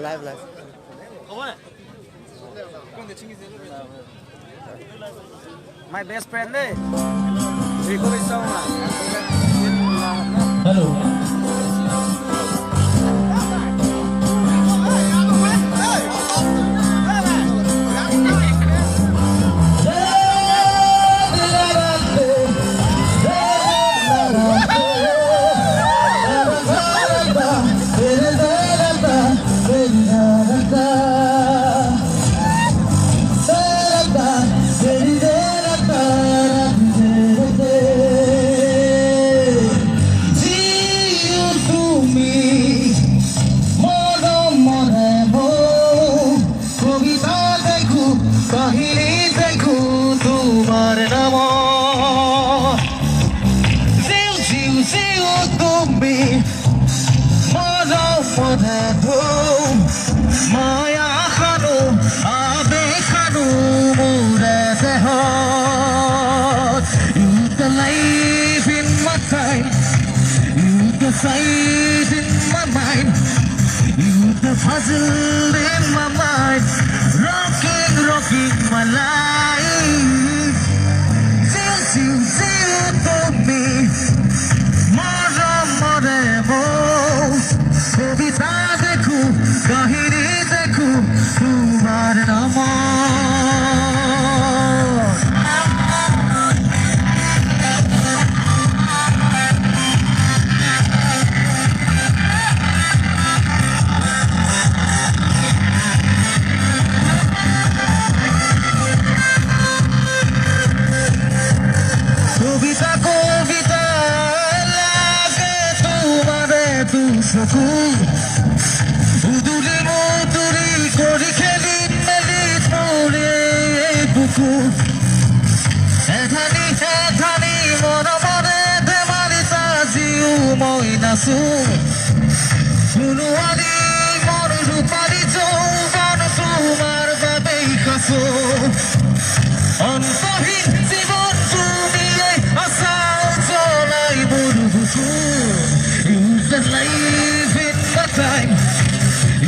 Live. My best friend, Rico is Hello. puzzle in my mind, rocking my life. Till to me, more, কবিতা দেখো, কাহিনী দেখো, তোমার নাম। কবিতা কবিতা লাগে তোমারে দুচকু উদুলি মধুরি কৰি খেলি মেলি থলে বুকু এধানি এধানি মৰমৰে ধেমালিত আজিও মই নাচো কোনো আদি মোৰ ৰূপালী যৌৱন তোমাৰ বাবেই সাঁচো অন্তহীন জীৱন তুমিয়ে আছা জ্বলাই মোৰ বুকু Use the life in my time,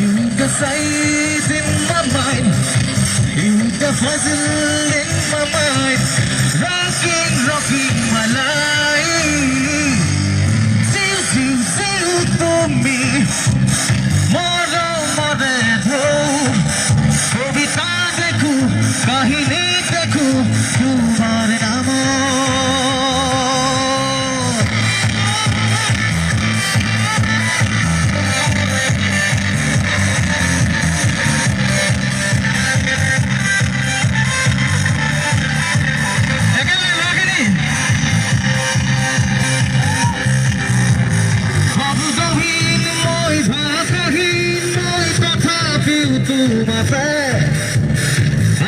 use the sight in my mind, use the puzzle in my mind, rocking my life. Till to me, more কবিতা দেখো, কাহিনী দেখো, তোমার নাম। শব্দহীন মই ভাষাহীন মই তথাপিও তোমাতে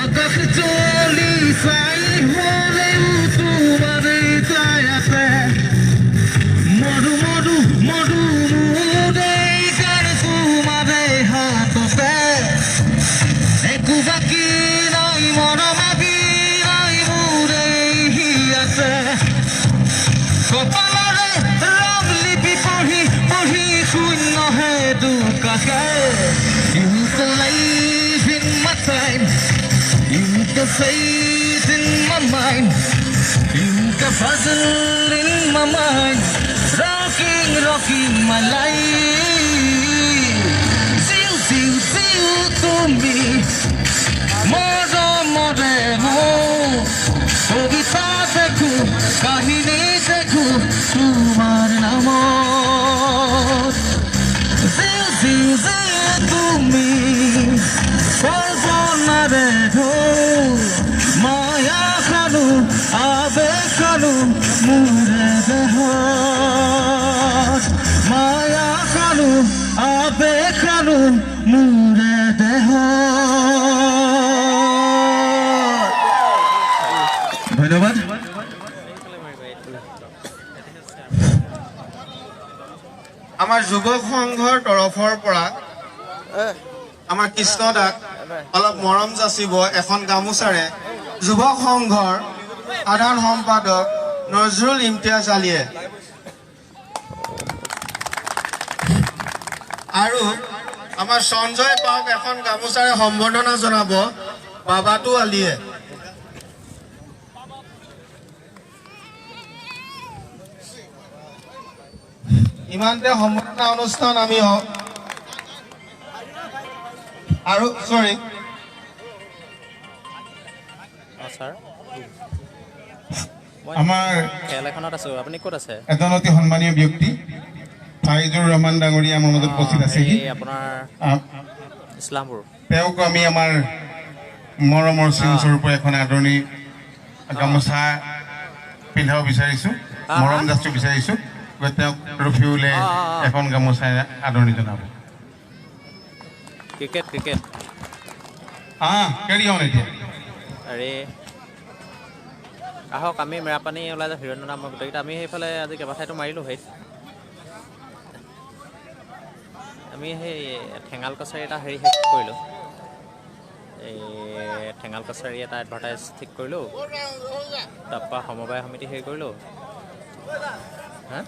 আকাশ চলি চাই হলেও তোমাৰেই যাই আছে মধু মধু মধু মোৰেই গান তোমাৰেই হাততে একো বাকী নাই মৰমাবি নাই মোৰেই হিয়াতে কপালৰে ৰং লিপি পঢ়ি পঢ়ি শূন্যহে দুকাষে Use the life in my time, use the faith in my mind, use the puzzle in my mind, rocking my life. Till to me, more কবিতা দেখো, কাহিনী দেখো, তোমার নাম। তুমি কল্পনারে মায়া খালো আবেগ খালো মোরে দেহ মায়া খালো আবেগ খালো মোরে দেহ। ধন্যবাদ। আমাৰ যুৱক সংঘৰ তৰফৰ পৰা আমাৰ কৃষ্ণ দাক অলপ মৰম যাচিব এখন গামোচাৰে যুৱক সংঘৰ সাধাৰণ সম্পাদক নজৰুল ইমতিয়াজ আলীয়ে আৰু আমাৰ সঞ্জয় পাওক এখন গামোচাৰে সম্বৰ্ধনা জনাব বাবাটু আলীয়ে। ইমানতে সম্বৰ্ধনা অনুষ্ঠান আমি আৰু সৰি আমাৰ খেল এখনত আছো, আপুনি ক'ত আছে? এজন অতি সন্মানীয় ব্যক্তি ফাইজুৰ ৰহমান ডাঙৰীয়া আমাৰ মাজত উপস্থিত আছেহি। আপোনাৰ ইছলামপুৰ তেওঁক আমি আমাৰ মৰমৰ চিনস্বৰূপে এখন আদৰণি গামোচা পিন্ধাব বিচাৰিছোঁ, মৰম যাচিব বিচাৰিছোঁ। তেওঁক ৰফিউলে এখন গামোচাই আদৰণি জনাব। ক্ৰিকেট কেৰি অন এতিয়া আৰে আহক, আমি মেৰাপানী ওলাই যাওঁ, হিৰণ্য নামৰ গোটেইকেইটা আমি সেইফালে আজি কেইবাঠাইতো মাৰিলোঁ। সেই আমি সেই ঠেঙাল কছাৰী এটা হেৰি শেষ কৰিলোঁ, এই ঠেঙাল কছাৰী এটা এডভাৰটাইজ ঠিক কৰিলোঁ, তাৰপৰা সমবায় সমিতি হেৰি কৰিলোঁ। হা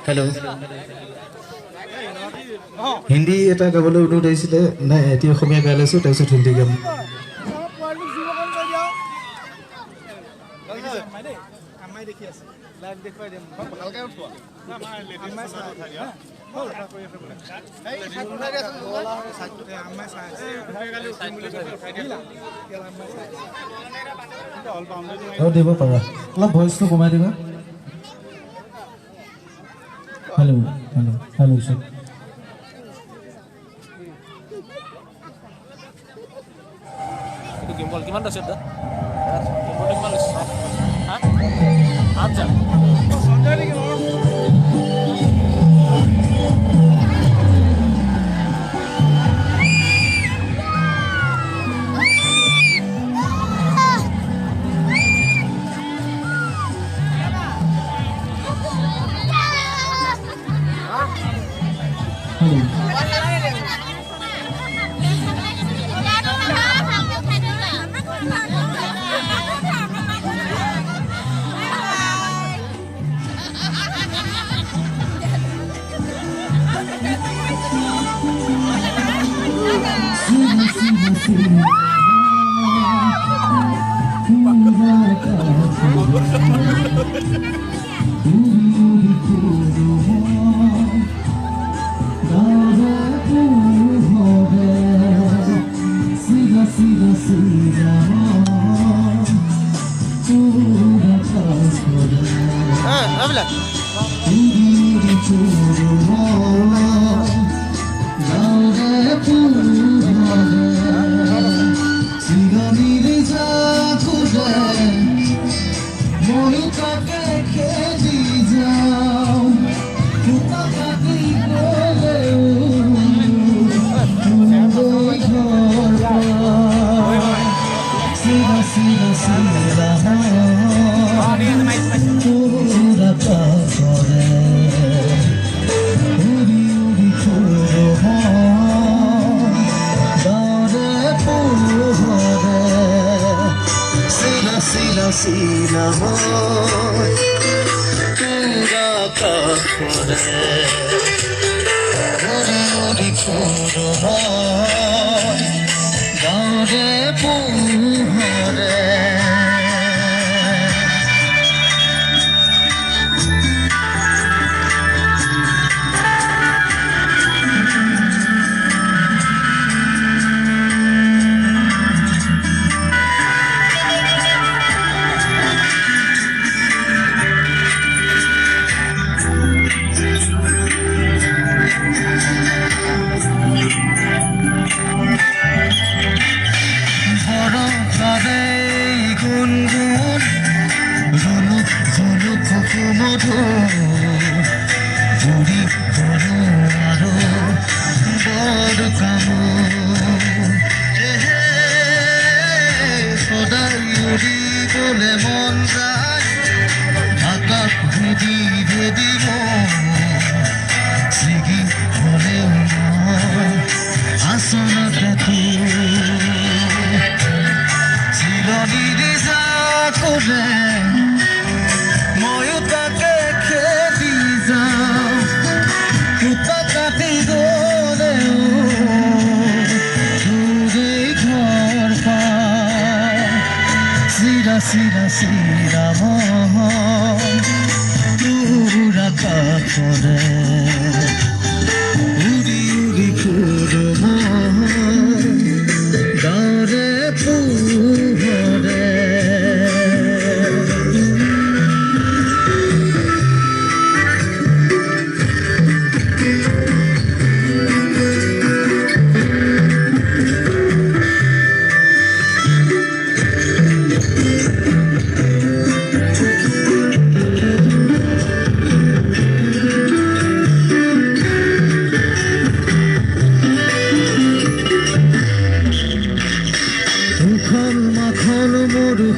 হেল্ল' হিন্দী এটা গাবলৈ অনুৰোধ আহিছিলে নাই এতিয়া অসমীয়া গাই লৈছোঁ তাৰপিছত হিন্দী গাম দিব পাৰা অলপ ভইচটো কমাই দিবা হেল্ল' হেল্ল' হেল্ল' চব কিমান আছে দা কিমান লৈছে হা 8,000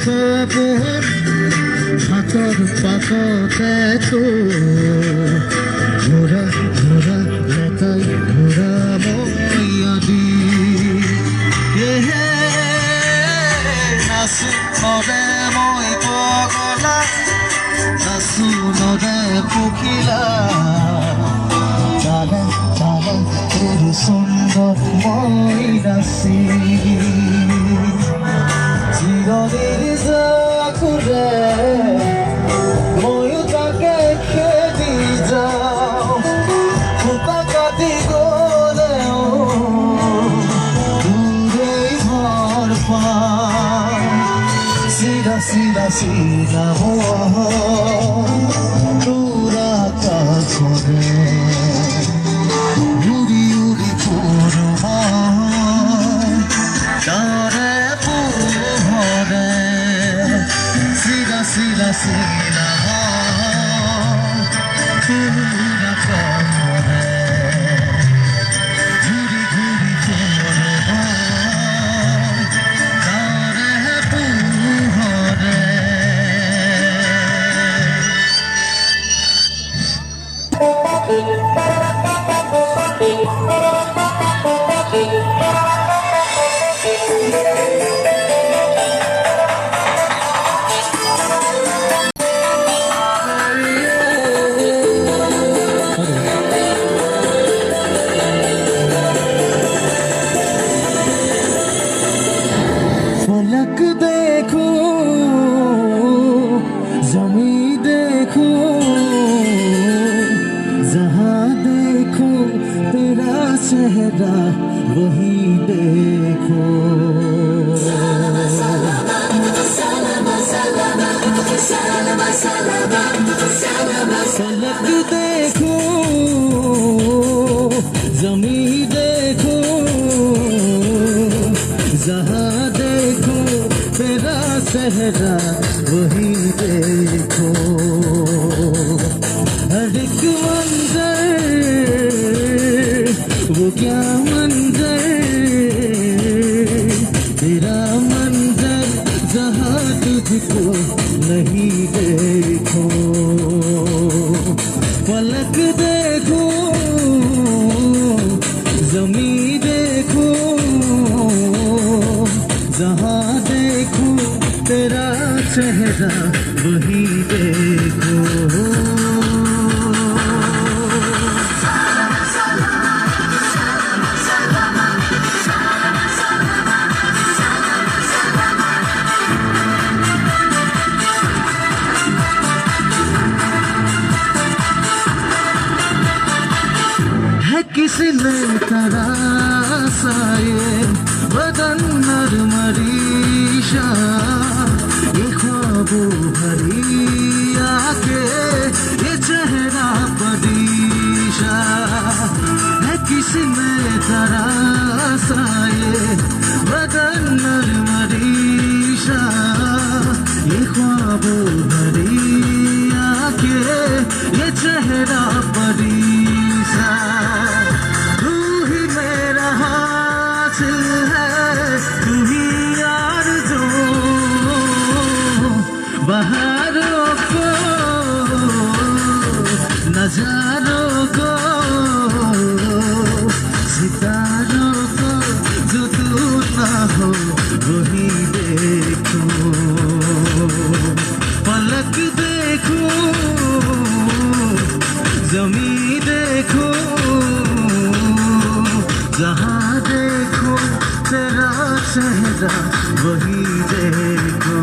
সপোন হাতৰ পাকতে তো ঘোৰা ঘোৰা লতাই ঘোৰা মই আদি নাচো নদে মই পগলা নাচো নদে পখিলা তালে তালে তোৰ সুন্দৰ মই নাচি চিৰদিন জাকুৰে ময়ো তাকে খেদি যাওঁ ফুটা কাটি গ'লেও দূৰেই ঘৰ পাওঁ চিধা চিধা চিধা তোৰ আকাশৰে উৰি উৰি পৰমা তাৰে পোহৰে চিধা চিধা চিধা তোৰ আকাশৰে ঘূৰি ঘূৰি পৰমা তাৰে পোহৰে फलक देखो जमी देखो जहाँ देखो तेरा चेहरा वही देखो फलक देखो जमी देखो जहाँ देखो तेरा चेहरा वही देखो हर एक मंजर वो क्या मंजर तेरा मंजर जहाँ तुझको नहीं देखो फलक देखो जमी देखो जहाँ देखो तेरा चेहरा वही देखो है किसने तरासा ये बदन नरमरीशा ये ख्वाबों भरी आके ये चेहरा परीशा है किसने तरासा ये बदन नरमरीशा ये ख्वाबों भरी आके ये चेहरा परीशा तू ही मेरा हासिल है तू ही आरज़ू बहारों को नजारों को सितारों को जो तू ना हो वही देखो पलक देखो जमी देखो जहाँ देखो तेरा चेहरा वही देखो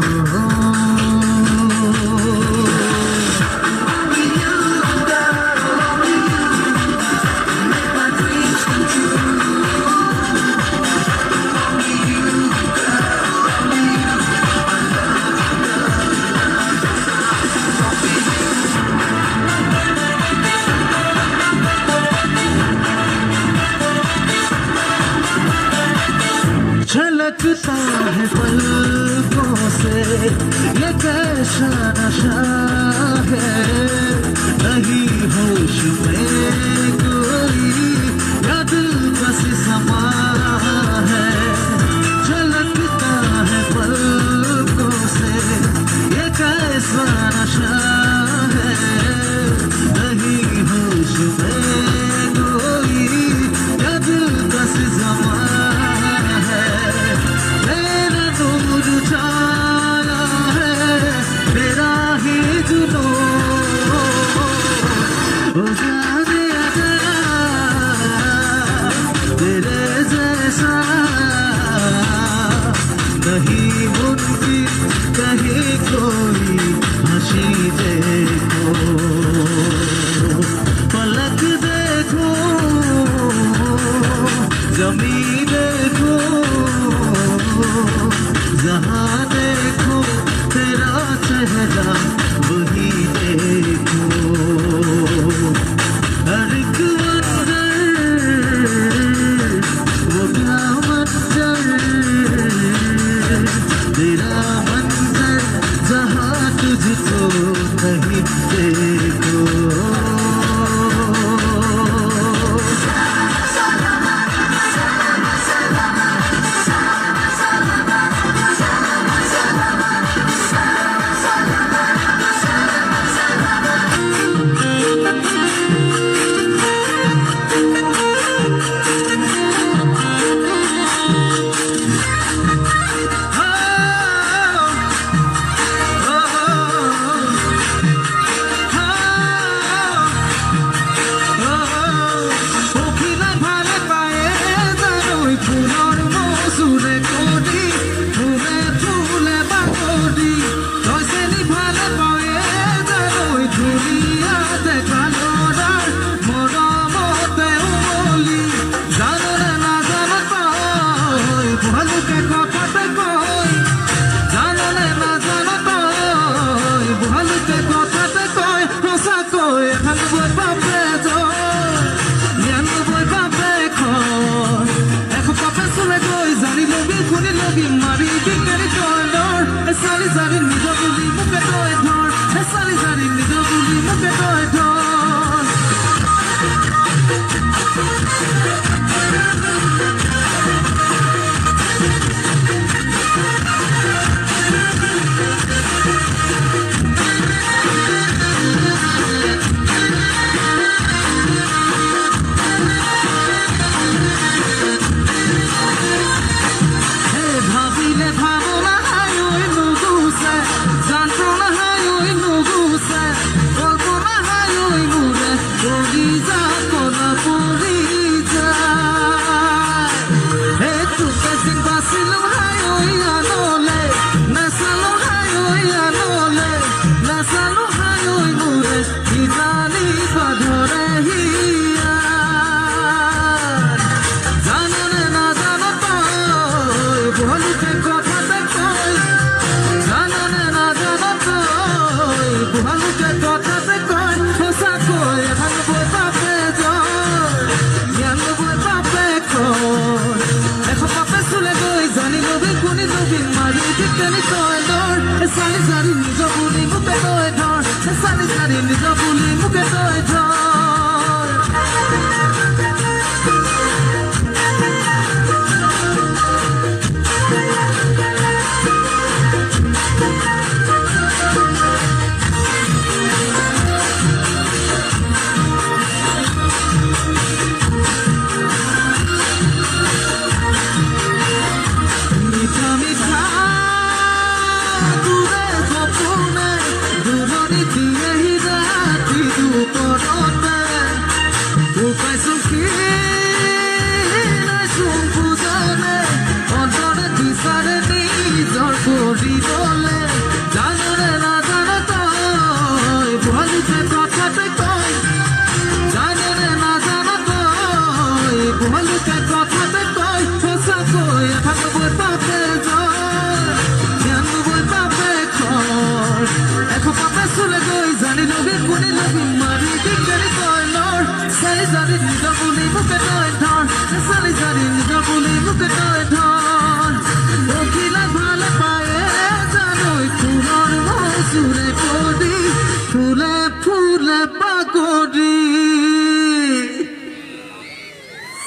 छलकता है पलकों से ये कैसा नशा है नहीं होश में कोई या दिल बस समा है छलकता है पलकों से कहीं मुमकिन कहीं कोई हंसी देखो पलक देखो जमीन देखो जहाँ देखो तेरा चेहरा वही देखो हर एक मंजर वो क्या मंजर तेरा मंजर जहाँ तुझको नहीं देखो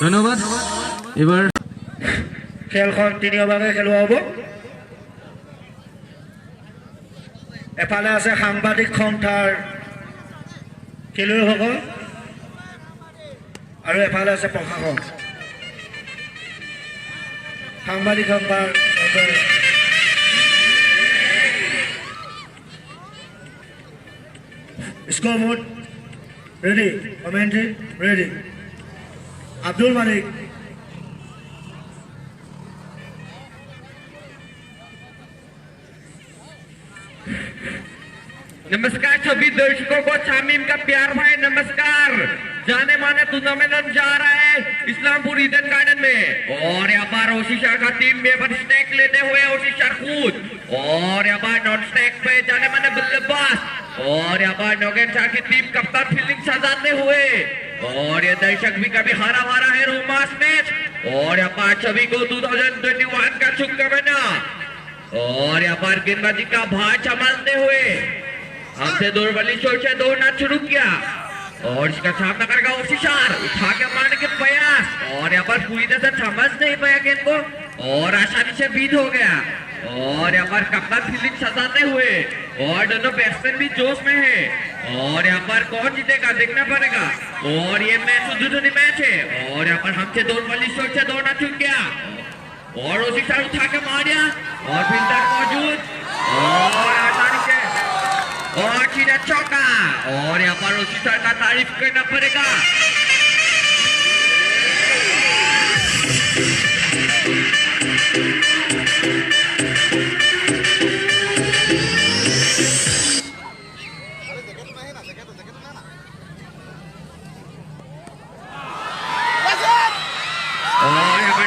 ধন্যবাদ এবার খেলখন 3 ওভাৰে খেলোৱা হ'ব এফালে আছে সাংবাদিক সন্থাৰ খেলুৱৈসকল আৰু এফালে আছে প্ৰশাসন সাংবাদিক সন্থাৰ scoreboard ready commentary ready Abdul Malik नमस्कार सभी दर्शकों को, शामीम का प्यार भाई नमस्कार। जाने माने टूर्नामेंट जा रहा है इस्लामपुर ईडन गार्डन में और यहाँ पर ओशिशा का टीम में पर स्टैक लेते हुए ओशिशा कूद और यहाँ पर नॉन स्टैक पे जाने माने बल्लेबाज और यहाँ पर नोगेन शाह की टीम कप्तान फील्डिंग सजाते हुए और ये दर्शक भी कभी हारा मारा है रोमांस मैच और यहाँ पर सभी को 2021 का शुभकामना और यहाँ पर गेंदबाजी का भार संभालते हुए हमसे दूर वाली सोच से दौड़ना शुरू किया और इसका सामना करेगा ओशिशार, उठा के मारने के प्रयास और यहाँ पर पूरी तरह से समझ नहीं पाया गेंद को और आसानी से बीट हो गया और यहाँ पर कप्तान फील्डिंग सजाते हुए और दोनों बैट्समैन भी जोश में है और यहाँ पर कौन जीतेगा देखना पड़ेगा और ये मैच उद्घाटनी मैच है और यहाँ पर हमसे दूर वाली सोच से दौड़ना चुक गया और ओशिशार उठा के मार दिया और फील्डर मौजूद और आसानी से और सीधा चौका और यहाँ पर ओशिशा का तारीफ करना पड़ेगा। और यहाँ पर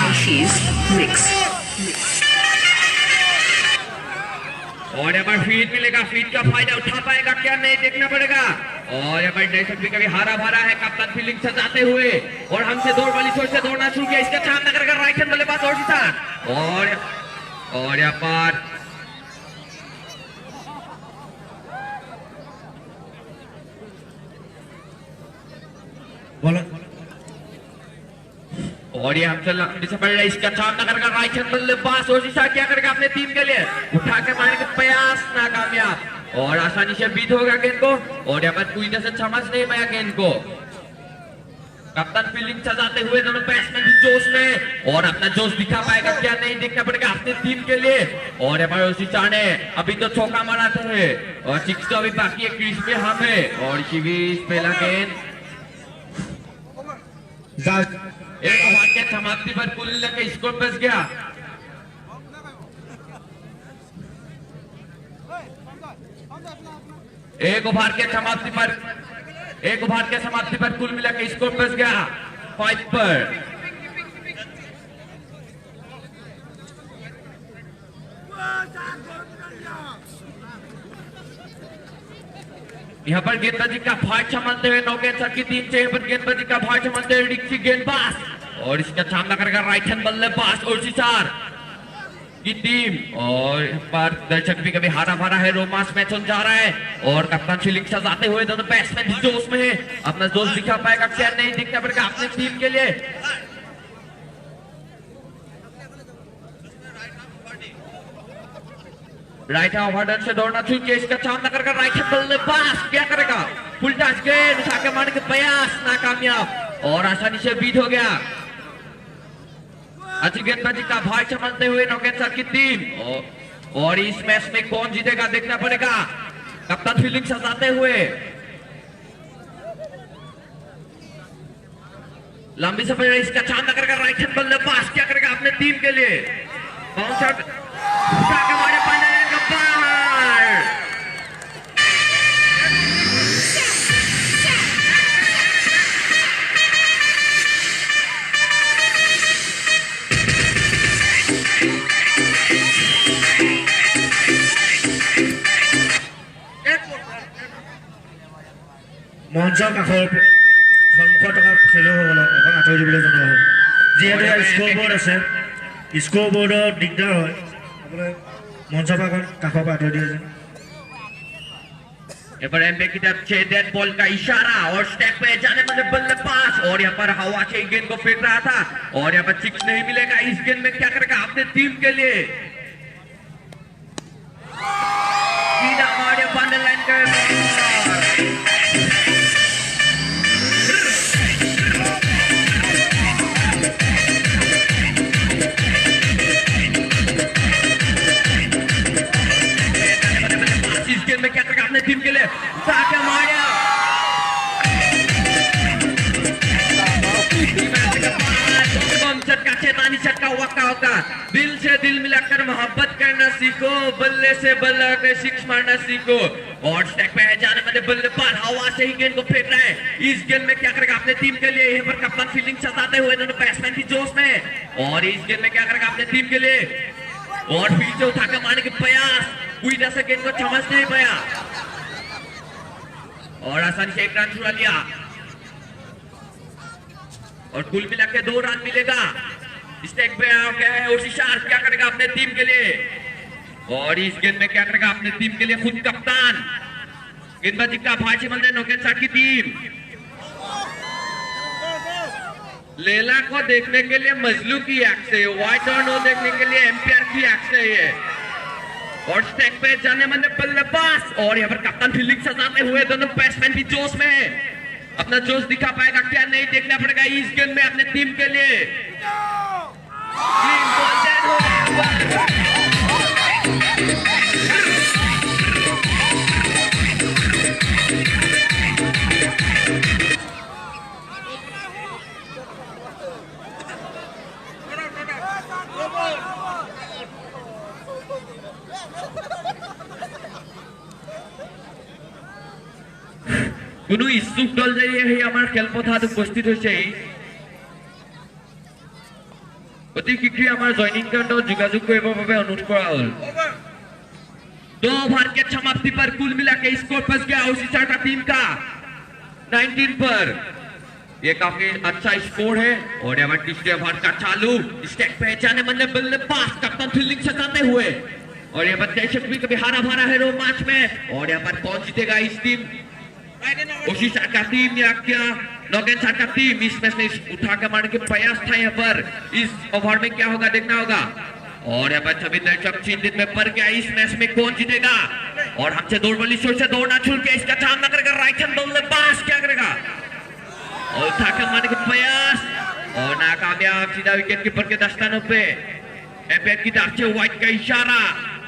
Ashish mix. और यहाँ पर फीड मिलेगा, फीड का फायदा उठा पाएगा क्या नहीं देखना पड़ेगा और यहाँ पर दर्शक भी कभी हारा भरा है कप्तान फील्डिंग सजाते हुए और हमसे दौड़ वाली सोच से दौड़ना शुरू किया, इसका सामना करेगा राइट हैंड बल्लेबाज ओशिशा और यहाँ पर और ये हमसे लंबी से पड़ रहा है, इसका सामना करेगा राइट हैंड बल्लेबाज ओशिशा, क्या करेगा अपने टीम के लिए, उठा के मारने का प्रयास नाकामयाब और आसानी से बीट हो गया गेंद को और यहाँ पर पूरी तरह से समझ नहीं पाया गेंद को। कप्तान फील्डिंग सजाते हुए दोनों बैट्समैन भी जोश में और अपना जोश दिखा पाएगा क्या नहीं देखना पड़ेगा अपने टीम के लिए और यहाँ पर ओशिशा ने अभी तो चौका मारा है और 6 तो अभी बाकी है, क्रीज पे हम है और शिविर पहला गेंद एक ओवर के समाप्ति पर कुल मिलाकर स्कोर बच गया। एक ओवर के समाप्ति पर कुल मिलाकर स्कोर बच गया 5 पर। यहाँ पर गेंदबाजी का भार संभालते हुए नौगेन सर की टीम से पर गेंदबाजी का भार संभालते हुए रिक्सी गेंदबाज और इसका सामना करेगा राइट हैंड बल्लेबाज ओशिशा की टीम और पर दर्शक भी कभी हारा भरा है रोमांस मैच जा रहा है और कप्तान फील्डिंग सजाते हुए दोनों बैट्समैन जोश में है, अपना जोश दिखा पाएगा क्या नहीं दिखना पड़ेगा अपने टीम के लिए। राइट हैंड ओवर से दौड़ना चुके, इसका सामना करेगा राइट हैंड बल्लेबाज, क्या करेगा फुल टच गेंद उठा के मारने के प्रयास नाकामयाब और आसानी से बीट हो गया। अच्छी गेंदबाजी का भार संभालते हुए नौगेन सर की टीम और इस मैच में कौन जीतेगा देखना पड़ेगा कप्तान फील्डिंग सजाते हुए लंबी सफर इसका सामना करेगा राइट हैंड बल्लेबाज, क्या करेगा अपने टीम के लिए बाउंसर उठा के मारे पाने का बाहर। মঞ্চৰ কাষৰ সন্মুখত থকা খেলুৱৈসকলক অকণ আঁতৰি দিবলৈ জনোৱা হয়, যিহেতু স্ক'ৰ বৰ্ড আছে, স্ক'ৰ বৰ্ডৰ দিগদাৰ হয়, আপোনাৰ মঞ্চৰ কাষৰ পৰা আঁতৰি দিয়ে। यहाँ पर एमबे की तरफ से डेड बॉल का इशारा और स्टेप पे जाने वाले बल्लेबाज और यहाँ पर हवा से गेंद को फेंक रहा था और यहाँ पर 6 नहीं मिलेगा इस गेंद में, क्या करेगा अपने टीम के लिए सीधा मारे बंडल लाइन कर इस गेंद में, क्या करेगा अपने टीम के लिए उठा मारिया झटका चेतावनी झटका वक्का होगा, दिल से दिल मिलाकर मोहब्बत करना सीखो, बल्ले से बल्ला के 6 मारना सीखो और स्टैक पे है जाने वाले बल्लेबाज हवा से ही गेंद को फेंक रहा है इस गेंद में क्या करेगा अपने टीम के लिए यहाँ पर कप्तान फील्डिंग सताते हुए दोनों बैट्समैन की जोश में और इस गेंद में क्या करेगा अपने टीम के लिए और फील्ड से उठाकर मारने के प्रयास कोई दस गेंद को समझ नहीं पाया और आसानी से 1 रन छुड़ा लिया और कुल मिला के 2 रन मिलेगा स्टैक पे क्या है ओशिशार क्या करेगा अपने टीम के लिए और इस गेंद में क्या करेगा अपने टीम के लिए खुद कप्तान गेंदबाजी का भाजी मंदिर नौकेन साठ की टीम लेला को देखने के लिए मजलू की एक्ट से व्हाइट और नो देखने के लिए एम्पायर की एक्ट से है और स्टैक पे जाने माने बल्लेबाज और यहाँ पर कप्तान फील्डिंग सजाते हुए दोनों बैट्समैन भी जोश में है अपना जोश दिखा पाएगा क्या नहीं देखना पड़ेगा इस गेंद में अपने टीम के लिए কোনো ইচ্ছুক দল যদি সেই আমাৰ খেলপথাৰত উপস্থিত হৈছে অতি শীঘ্ৰে আমাৰ জয়নিং গ্ৰাউণ্ডত যোগাযোগ কৰিবৰ বাবে অনুৰোধ কৰা হ'ল 2 ओवर के समाप्ति पर कुल मिला के स्कोर फंस गया ओशिशा का टीम का 19 पर ये काफी अच्छा स्कोर है और यहाँ तीसरे ओवर का चालू स्टैक पे जाने मन बल्लेबाज कप्तान फील्डिंग सजाते हुए और यहाँ पर दर्शक भी कभी हारा भरा है रो मैच में और यहाँ पर कौन जीतेगा इस टीम ओशिशा का टीम या क्या नौकेन साठ का टीम इस मैच में उठा कर मारने के प्रयास था यहाँ पर इस ओवर में क्या होगा देखना होगा और यहाँ पर सभी दर्शक चिंतित में पड़ गया इस मैच में कौन जीतेगा और हमसे दौड़ वाली शोर से दौड़ना छूट के इसका सामना करेगा राइट हैंड बल्लेबाज क्या करेगा और उठा कर मारने के प्रयास और नाकामयाब सीधा विकेट कीपर के दस्तानों पे एम्पायर की तरफ से व्हाइट का इशारा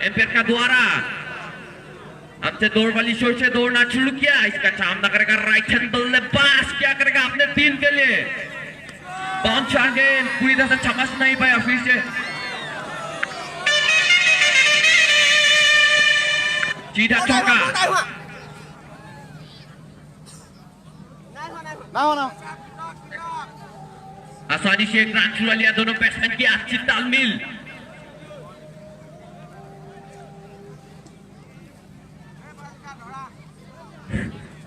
एम्पायर का द्वारा हमसे दौड़ वाली शोर से दौड़ना शुरू किया इसका सामना करेगा राइट हैंड बल्लेबाज क्या करेगा अपने टीम के लिए बाउंस गेंद पूरी तरह से समझ नहीं पाया फिर से सीधा चौका आसानी से 1 रन छुड़ा लिया दोनों बैट्समैन की अच्छी तालमेल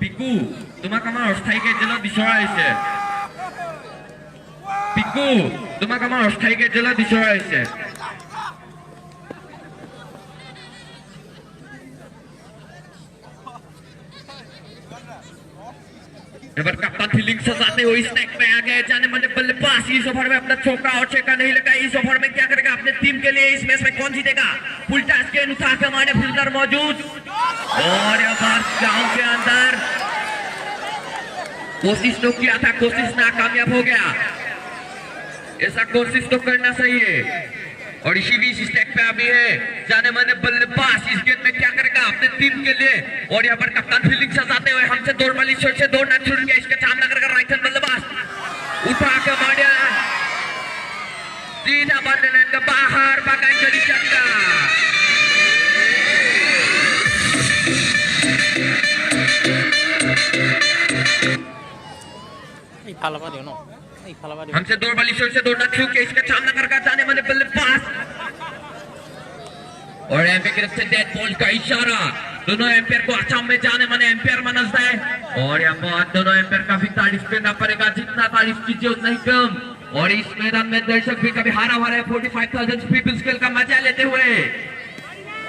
পিকু তোমাক আমাৰ অস্থায়ী কাৰ্যালয়ত বিচৰা হৈছে পিকু তোমাক আমাৰ অস্থায়ী কাৰ্যালয়ত বিচৰা হৈছে एवर कप्तान फील्डिंग सजाते हुए स्टैक पे आ गए जाने माने बल्लेबाज इस ओवर में अपना चौका और छक्का नहीं लगा इस ओवर में क्या करेगा अपने टीम के लिए इस मैच में कौन जीतेगा फुल टॉस के उठा के मारने फील्डर मौजूद और यहाँ ग्राउंड के अंदर कोशिश तो किया था कोशिश नाकामयाब हो गया ऐसा कोशिश तो करना चाहिए और इसी बीच स्टैक पे अभी है जाने माने बल्लेबाज इस गेंद में क्या करेगा अपने टीम के लिए और यहाँ पर कप्तान फील्डिंग सजाते हुए हमसे दौड़ वाली शोर से दौड़ना शुरू किया इसका सामना करेगा राइट हैंड बल्लेबाज उठा के मारा सीधा बंद लाइन के बाहर पकड़ चली चक्का हमसे दौड़ वाली शोर से दौड़ना शुरू किया इसका सामना करके जाने वाले बल्लेबाज और एम्पायर की तरफ से डेड बॉल का इशारा दोनों एम्पायर को अच्छा में जाने माने एम्पायर मनसता है और यहाँ पर दोनों एम्पायर का भी तारीफ करना पड़ेगा जितना तारीफ कीजिए उतना ही कम और इस मैदान में दर्शक भी कभी हारा हुआ है 45,000 पीपल्स खेल का मजा लेते हुए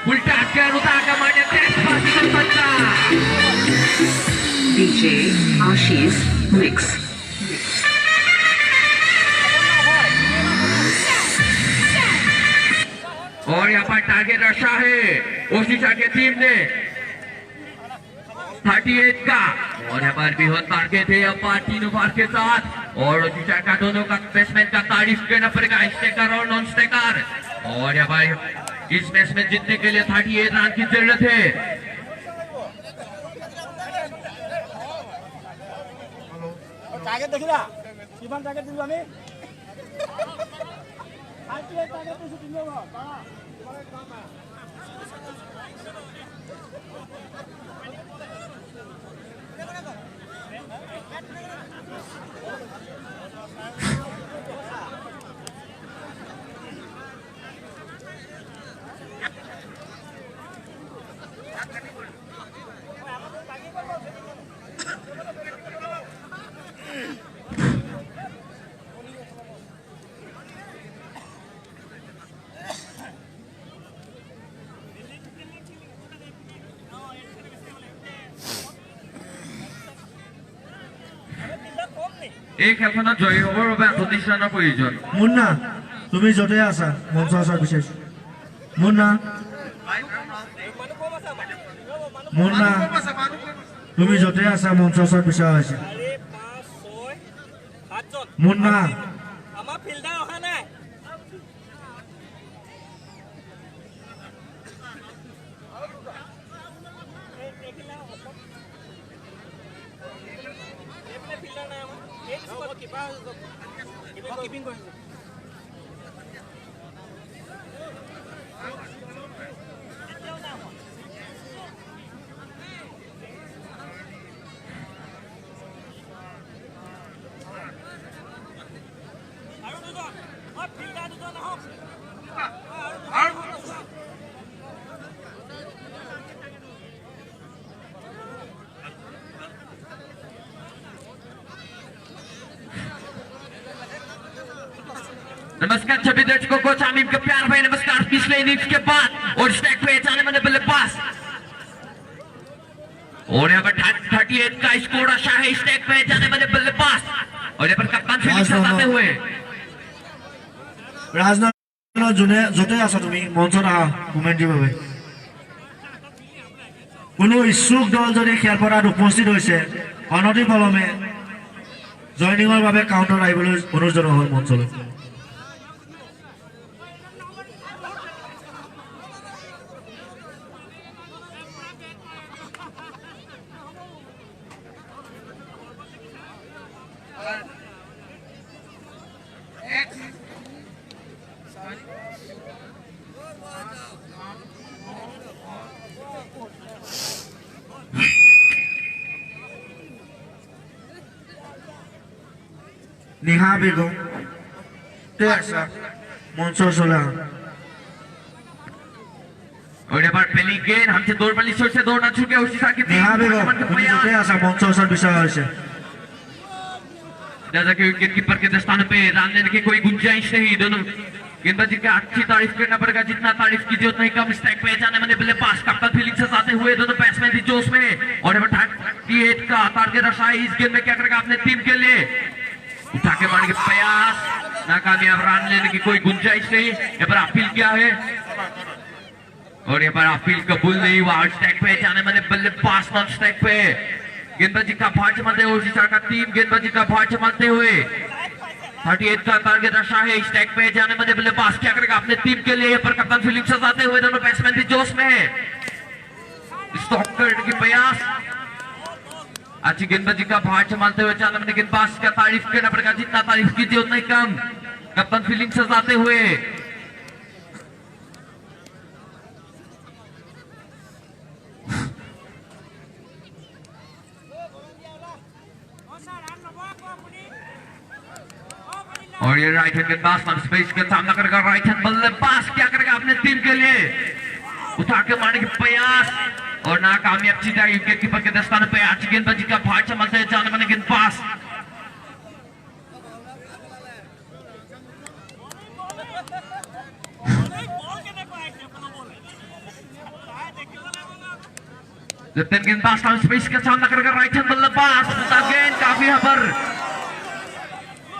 उल्टा के उठा के मारने DJ Ashish Mix. और यहाँ पर टारगेट रखा है ओशिशा की टीम ने 38 का और यहाँ पर भी टारगेट है यहाँ पर 3 ओवर के साथ और ओशिशा का दोनों का बैट्समैन का तारीफ करना पड़ेगा स्टेकर और नॉन स्टेकर और यहाँ पर इस मैच में जीतने के लिए 38 रन की जरूरत है এই খেলখনত জয়ী হ'বৰ বাবে 38 ৰানৰ প্ৰয়োজন। মুন্না তুমি য'তে আছা মঞ্চ আছা বিচাৰিছো মুন্না মুন্না তুমি য'তে আছা মঞ্চ আছা বিচৰা হৈছে মুন্না আমাৰ ফিল্ডাৰ অহা নাই नमस्कार सभी दर्शकों को शामिम का प्यार भाई नमस्कार। पिछले इनिंग्स के बाद और स्ट्राइक पे जाने वाले बल्लेबाज और यहाँ पर 38 का स्कोर आशा है। स्ट्राइक पे जाने वाले बल्लेबाज और यहाँ पर कप्तान फील्डिंग सजाते हुए ৰাজনাথ যোনে য'তে আছা তুমি মঞ্চত আহা কমেণ্ট্ৰিৰ বাবে কোনো ইচ্ছুক দল যদি খেলপথাৰত উপস্থিত হৈছে অনতিপলমে জয়নিঙৰ বাবে কাউণ্টাৰ আহিবলৈ অনুৰোধ জনোৱা হয় মঞ্চলৈ। नेहा बेगम मंच चला और यहाँ पर पहली गेंद हमसे दौड़ वाली शॉट से दौड़ना चुके उसी साथ की नेहा बेगम मंच विषय जैसा कि विकेट कीपर के दस्ताने पे रन लेने की कोई गुंजाइश नहीं। दोनों गेंदबाजी की अच्छी तारीफ करना पड़ेगा जितना तारीफ की जरूरत नहीं कम। स्ट्राइक पे जाने वाले बल्लेबाज कप्तान फील्डिंग से आते हुए दोनों बैट्समैन थी जोश में और यहाँ पर 38 का टारगेट रखा है। इस गेंद में क्या करेगा अपने टीम के लिए उठा के मारने के प्रयास नाकामयाब। रन लेने की कोई गुंजाइश नहीं। यहाँ पर अपील क्या है और यहाँ पर अपील कबूल नहीं हुआ। स्ट्राइक पे जाने वाले बल्लेबाज नॉन स्ट्राइक पे गेंदबाजी का भार जमाते हुए का टीम गेंदबाजी का भार जमाते हुए 38 का टारगेट रखा है। स्ट्राइक पे जाने वाले बल्लेबाज क्या करेगा अपने टीम के लिए। यहाँ पर कप्तान फील्डिंग सजाते हुए दोनों बैट्समैन भी जोश में स्टॉप करने की प्रयास। अच्छी गेंदबाजी का भार संभालते हुए जाने वाले गेंदबाज का तारीफ करना पड़ेगा जितना तारीफ की जरूरत नहीं कम। कप्तान फील्डिंग सजाते हुए और ये राइट हैंड गेंदबाज स्पेस का सामना करेगा। राइट हैंड बल्लेबाज क्या करेगा अपने टीम के लिए उठा के मारने के प्रयास और नाकामयाब सीधा विकेट कीपर के दस्ताने पे। अच्छी गेंदबाजी का भार संभालते हुए जाने वाले गेंदबाज लेफ्ट गेंदबाज स्पेस का सामना करेगा। राइट हैंड बल्लेबाज गेंद काफी यहाँ पर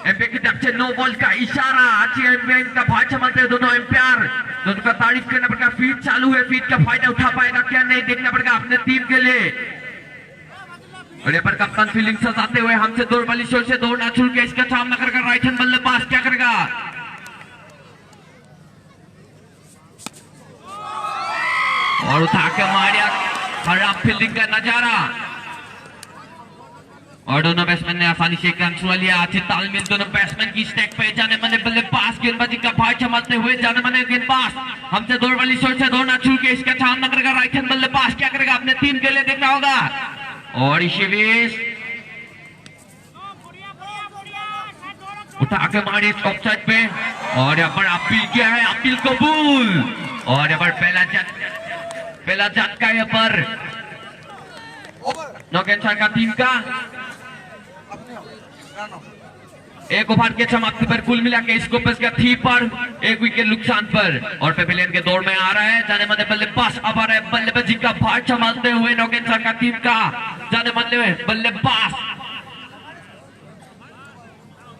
एम्पायर की तरफ से नो बॉल का इशारा। अच्छी एम्पायर का भार संभालते हुए दोनों एम्पायर दोनों का तारीफ करना पड़ेगा। फीट चालू है फीट का फायदा उठा पाएगा क्या नहीं देखना पड़ेगा अपने टीम के लिए। और यहाँ पर कप्तान फील्डिंग सजाते हुए हमसे दौड़ वाली शॉट से दौड़ना चुन के इसका सामना करेगा। राइट हैंड बल्लेबाज क्या करेगा और उठा के मारिया खराब फील्डिंग का नजारा और दोनों बैट्समैन ने आसानी से रन छुड़ा लिया। अच्छे तालमेल दोनों बैट्समैन की स्टैक पे जाने माने बल्लेबाज गेंदबाजी का भार संभालते हुए जाने माने गेंदबाज हमसे दौड़ वाली शॉट से दौड़ना छूट के इसका सामना करेगा राइट हैंड बल्लेबाज। क्या करेगा अपने टीम के लिए देखना होगा। और शिवेश उठा के मारे ऑफ साइड पे और यहाँ पर अपील किया है, अपील कबूल। और यहाँ पर पहला झटका यहाँ पर नौकेंद्र का टीम का एक ओवर के समाप्ति पर कुल मिला के इसको बस गया 3 पर 1 विकेट नुकसान पर। और पेविलियन के दौड़ में आ रहा है जाने माने बल्लेबाज। अब आ रहा है बल्लेबाजी का भार संभालते हुए नौकेंद्र का टीम का जाने माने बल्लेबाज।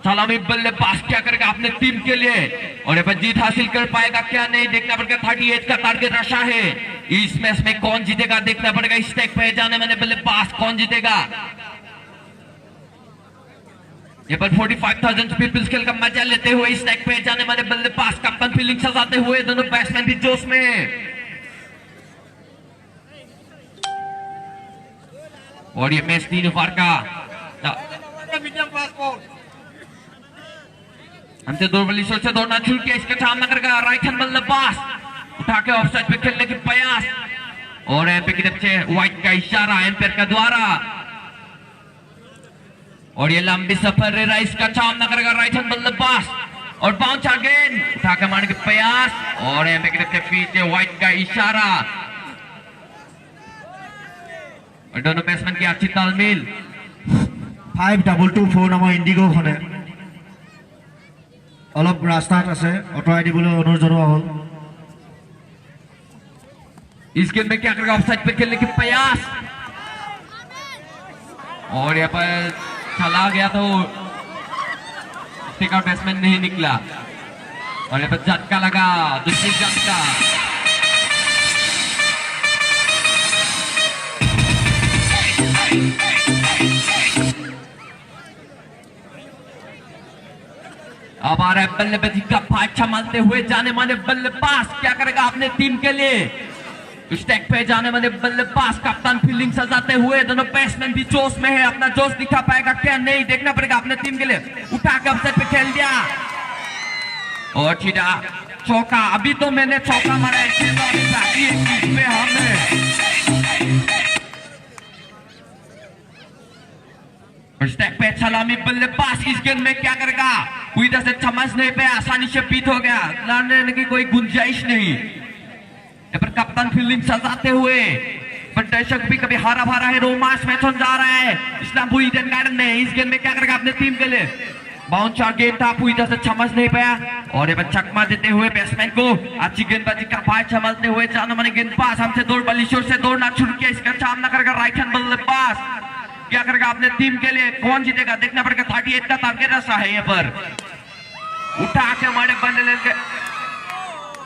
सलामी बल्लेबाज क्या करेगा अपने टीम के लिए और यहाँ पर जीत हासिल कर पाएगा क्या नहीं देखना पड़ेगा। 38 का टारगेट रखा है। इस मैच में कौन जीतेगा देखना पड़ेगा। इस टैग पे जाने माने बल्लेबाज कौन जीतेगा। यहाँ पर 45,000 पीपल्स खेल का मजा लेते हुए इस टैग पे जाने माने बल्लेबाज कप्तान फील्डिंग सजाते हुए दोनों बैट्समैन भी जोश में। और ये मैच 3 ओवर का हमसे दौड़ वाली शॉट से दौड़ना छूट के इसका सामना करेगा राइट हैंड बल्लेबाज। उठा के ऑफसाइड पे खेलने की प्रयास और एम्पायर की तरफ से व्हाइट का इशारा एम्पायर का द्वारा। और ये लंबी सफर रहा इसका सामना करेगा राइट हैंड बल्लेबाज और बाउंस अगेन उठा के मारने के प्रयास और एम्पायर की तरफ से फिर से व्हाइट का इशारा। और दोनों बैट्समैन की अच्छी तालमेल। 5224 नाমৰ ইণ্ডিগোখনে অলপ ৰাস্তাত আছে, অঁতৰাই দিবলৈ অনুৰোধ জনোৱা হ'ল। इस गेंद में क्या करेगा ऑफसाइड पे खेलने की प्रयास और यहाँ पर चला गया तो टेक आउट बैट्समैन नहीं निकला और यहाँ पर झटका लगा दूसरी झटका। अब आ रहा है बल्लेबाजी का भार संभालते हुए जाने माने बल्लेबाज। क्या करेगा अपने टीम के लिए। स्टैक पे जाने वाले बल्लेबाज कप्तान फील्डिंग सजाते हुए दोनों बैट्समैन भी जोश में है। अपना जोश दिखा पाएगा क्या नहीं देखना पड़ेगा अपने टीम के लिए। उठा के ऑफसाइड पे खेल दिया और सीधा चौका। अभी तो मैंने चौका मारा है हमने। स्टैक पे सलामी बल्लेबाज इस गेंद में क्या करेगा कोई इधर से समझ नहीं पाया, आसानी से पीट हो गया, लड़ने की कोई गुंजाइश नहीं। पर कप्तान फील्डिंग सजाते हुए पर दर्शक भी कभी हारा भारा है, रोमांच मैच जा रहा है इस्लामपुर ईडन गार्डन में। इस गेंद में क्या करेगा अपने टीम के लिए। बाउंसर गेंद था, पूरी तरह से समझ नहीं पाया और ये चकमा देते हुए बैट्समैन को अच्छी गेंदबाजी का भार संभालते हुए जाने माने गेंदबाज हमसे दौड़ वाली शोर से दौड़ना छूट के इसका सामना करेगा राइट हैंड बल्लेबाज। क्या करेगा अपने टीम के लिए, कौन जीतेगा देखना पड़ेगा। 38 का टारगेट रहा है यहाँ पर। उठा के हमारे बंदे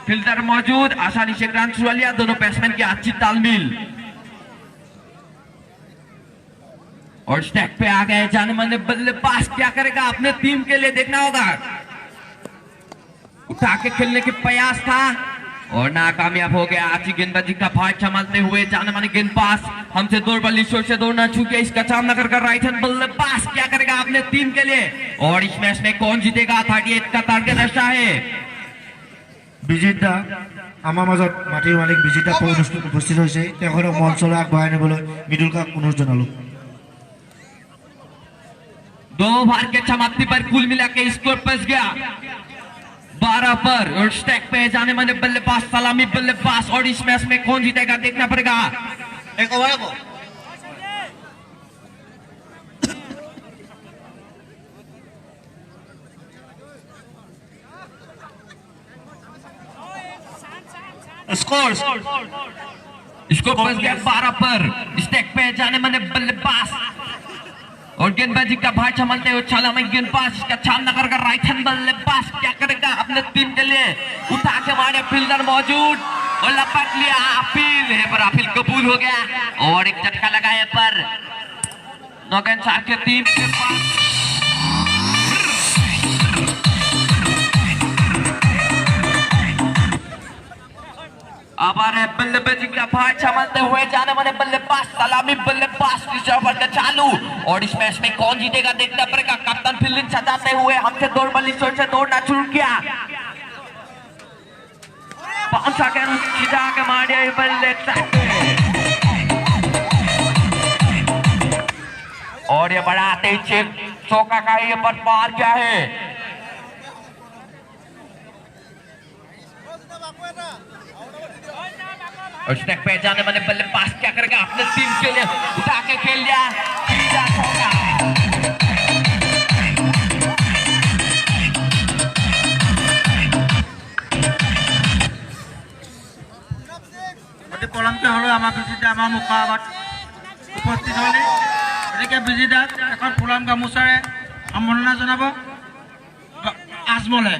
फील्डर मौजूद, आसानी से रन छुड़ा लिया। दोनों बैट्समैन की अच्छी तालमेल और स्टैक पे आ गए जाने माने बल्लेबाज। क्या करेगा अपने टीम के लिए देखना होगा। उठा के खेलने के प्रयास था और नाकामयाब हो गया। अच्छी गेंदबाजी का भार संभालते हुए जाने माने गेंदबाज हमसे दौड़ वाली शोर से दौड़ना छूट गया, इसका सामना कर राइट हैंड बल्लेबाज। क्या करेगा अपने टीम के लिए और इस मैच में कौन जीतेगा। 38 का टारगेट रखा है। বিজিতা আমাৰ মাজত মাটিৰ মালিক বিজিতা উপস্থিত হৈছে, তেখেতক মঞ্চলৈ আগবঢ়াই নিবলৈ মৃদুলকাক অনুৰোধ জনালো। 2 ओवर के समाप्ति पर कुल मिला के स्कोर पहुंच गया 12 पर और स्टैक पे जाने माने बल्लेबाज सलामी बल्लेबाज। और इस मैच में कौन जीतेगा देखना पड़ेगा। एक ओवर को स्कोर पहुंच गया 12 पर। स्टैक पे जाने माने बल्लेबाज और गेंदबाजी का भार संभालते हुए छाला में गेंदबाज इसका सामना कर राइट हैंड बल्लेबाज। क्या करेगा अपने टीम के लिए। उठा के मारे फील्डर मौजूद और लपक लिया। अपील है पर अपील कबूल हो गया और एक झटका लगाया पर नौगन साहब की टीम के पास। हमारे बल्लेबाजी का भाई संभालते हुए जाने वाले बल्लेबाज सलामी बल्लेबाज रिजर्वर चालू और इस मैच में कौन जीतेगा देखना पड़ेगा। कप्तान फील्डिंग सजाते हुए हमसे दौड़ बल्ली से दौड़ना शुरू किया। 5 सेकंड सीधा के मार दिया बल्ले और ये बड़ा तेज चौका का ये पर पार क्या है। और स्टेक पे जाने वाले बल्लेबाज क्या करेगा अपने टीम के लिए उठा के खेल लिया सीधा चौका। পলমকে হলেও আমাৰ বিজিতে আমাৰ মুখৰ আগত উপস্থিত হ'লে গতিকে বিজিতাক এখন পলম গামোচাৰে সম্বৰ্ধনা জনাব আজমলে।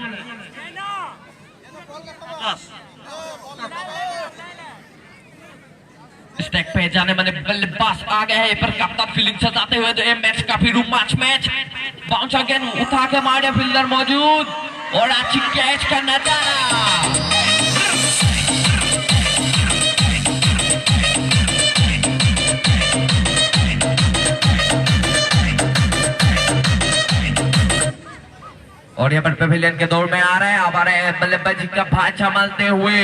स्टेक पे जाने वाले बल्लेबाज आ गए हैं पर कप्तान फील्डिंग सजाते हुए तो ये मैच काफी रोमांच मैच। बाउंस अगेन उठा के मारे फील्डर मौजूद और अच्छी कैच का नजारा। और यहाँ पर पेविलियन के दौर में आ रहे हैं हमारे बल्लेबाजी का भाई संभालते हुए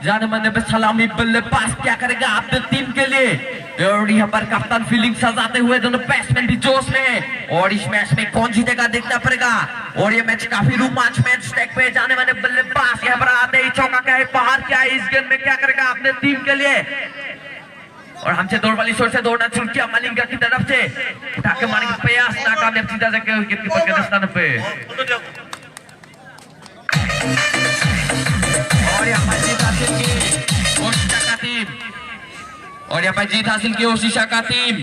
जाने माने पे सलामी बल्लेबाज क्या करेगा अपने टीम के लिए। और यहाँ पर कप्तान फील्डिंग सजाते हुए दोनों बैट्समैन भी जोश में और इस मैच में कौन जीतेगा देखना पड़ेगा। और ये मैच काफी रोमांच मैच। स्टेक पे जाने वाले बल्लेबाज यहाँ पर आते ही चौका क्या है बाहर क्या है इस गेम में क्या करेगा अपने टीम के लिए। और हमसे दौड़ वाली शोर से दौड़ना शुरू किया मलिंगा की तरफ से उठा के मारने का प्रयास नाकामयाब सीधा जाकर विकेटकीपर के स्थान पे। और यहाँ पर जीत हासिल की ओशिशा का टीम और यहाँ पर जीत हासिल की ओशिशा का टीम।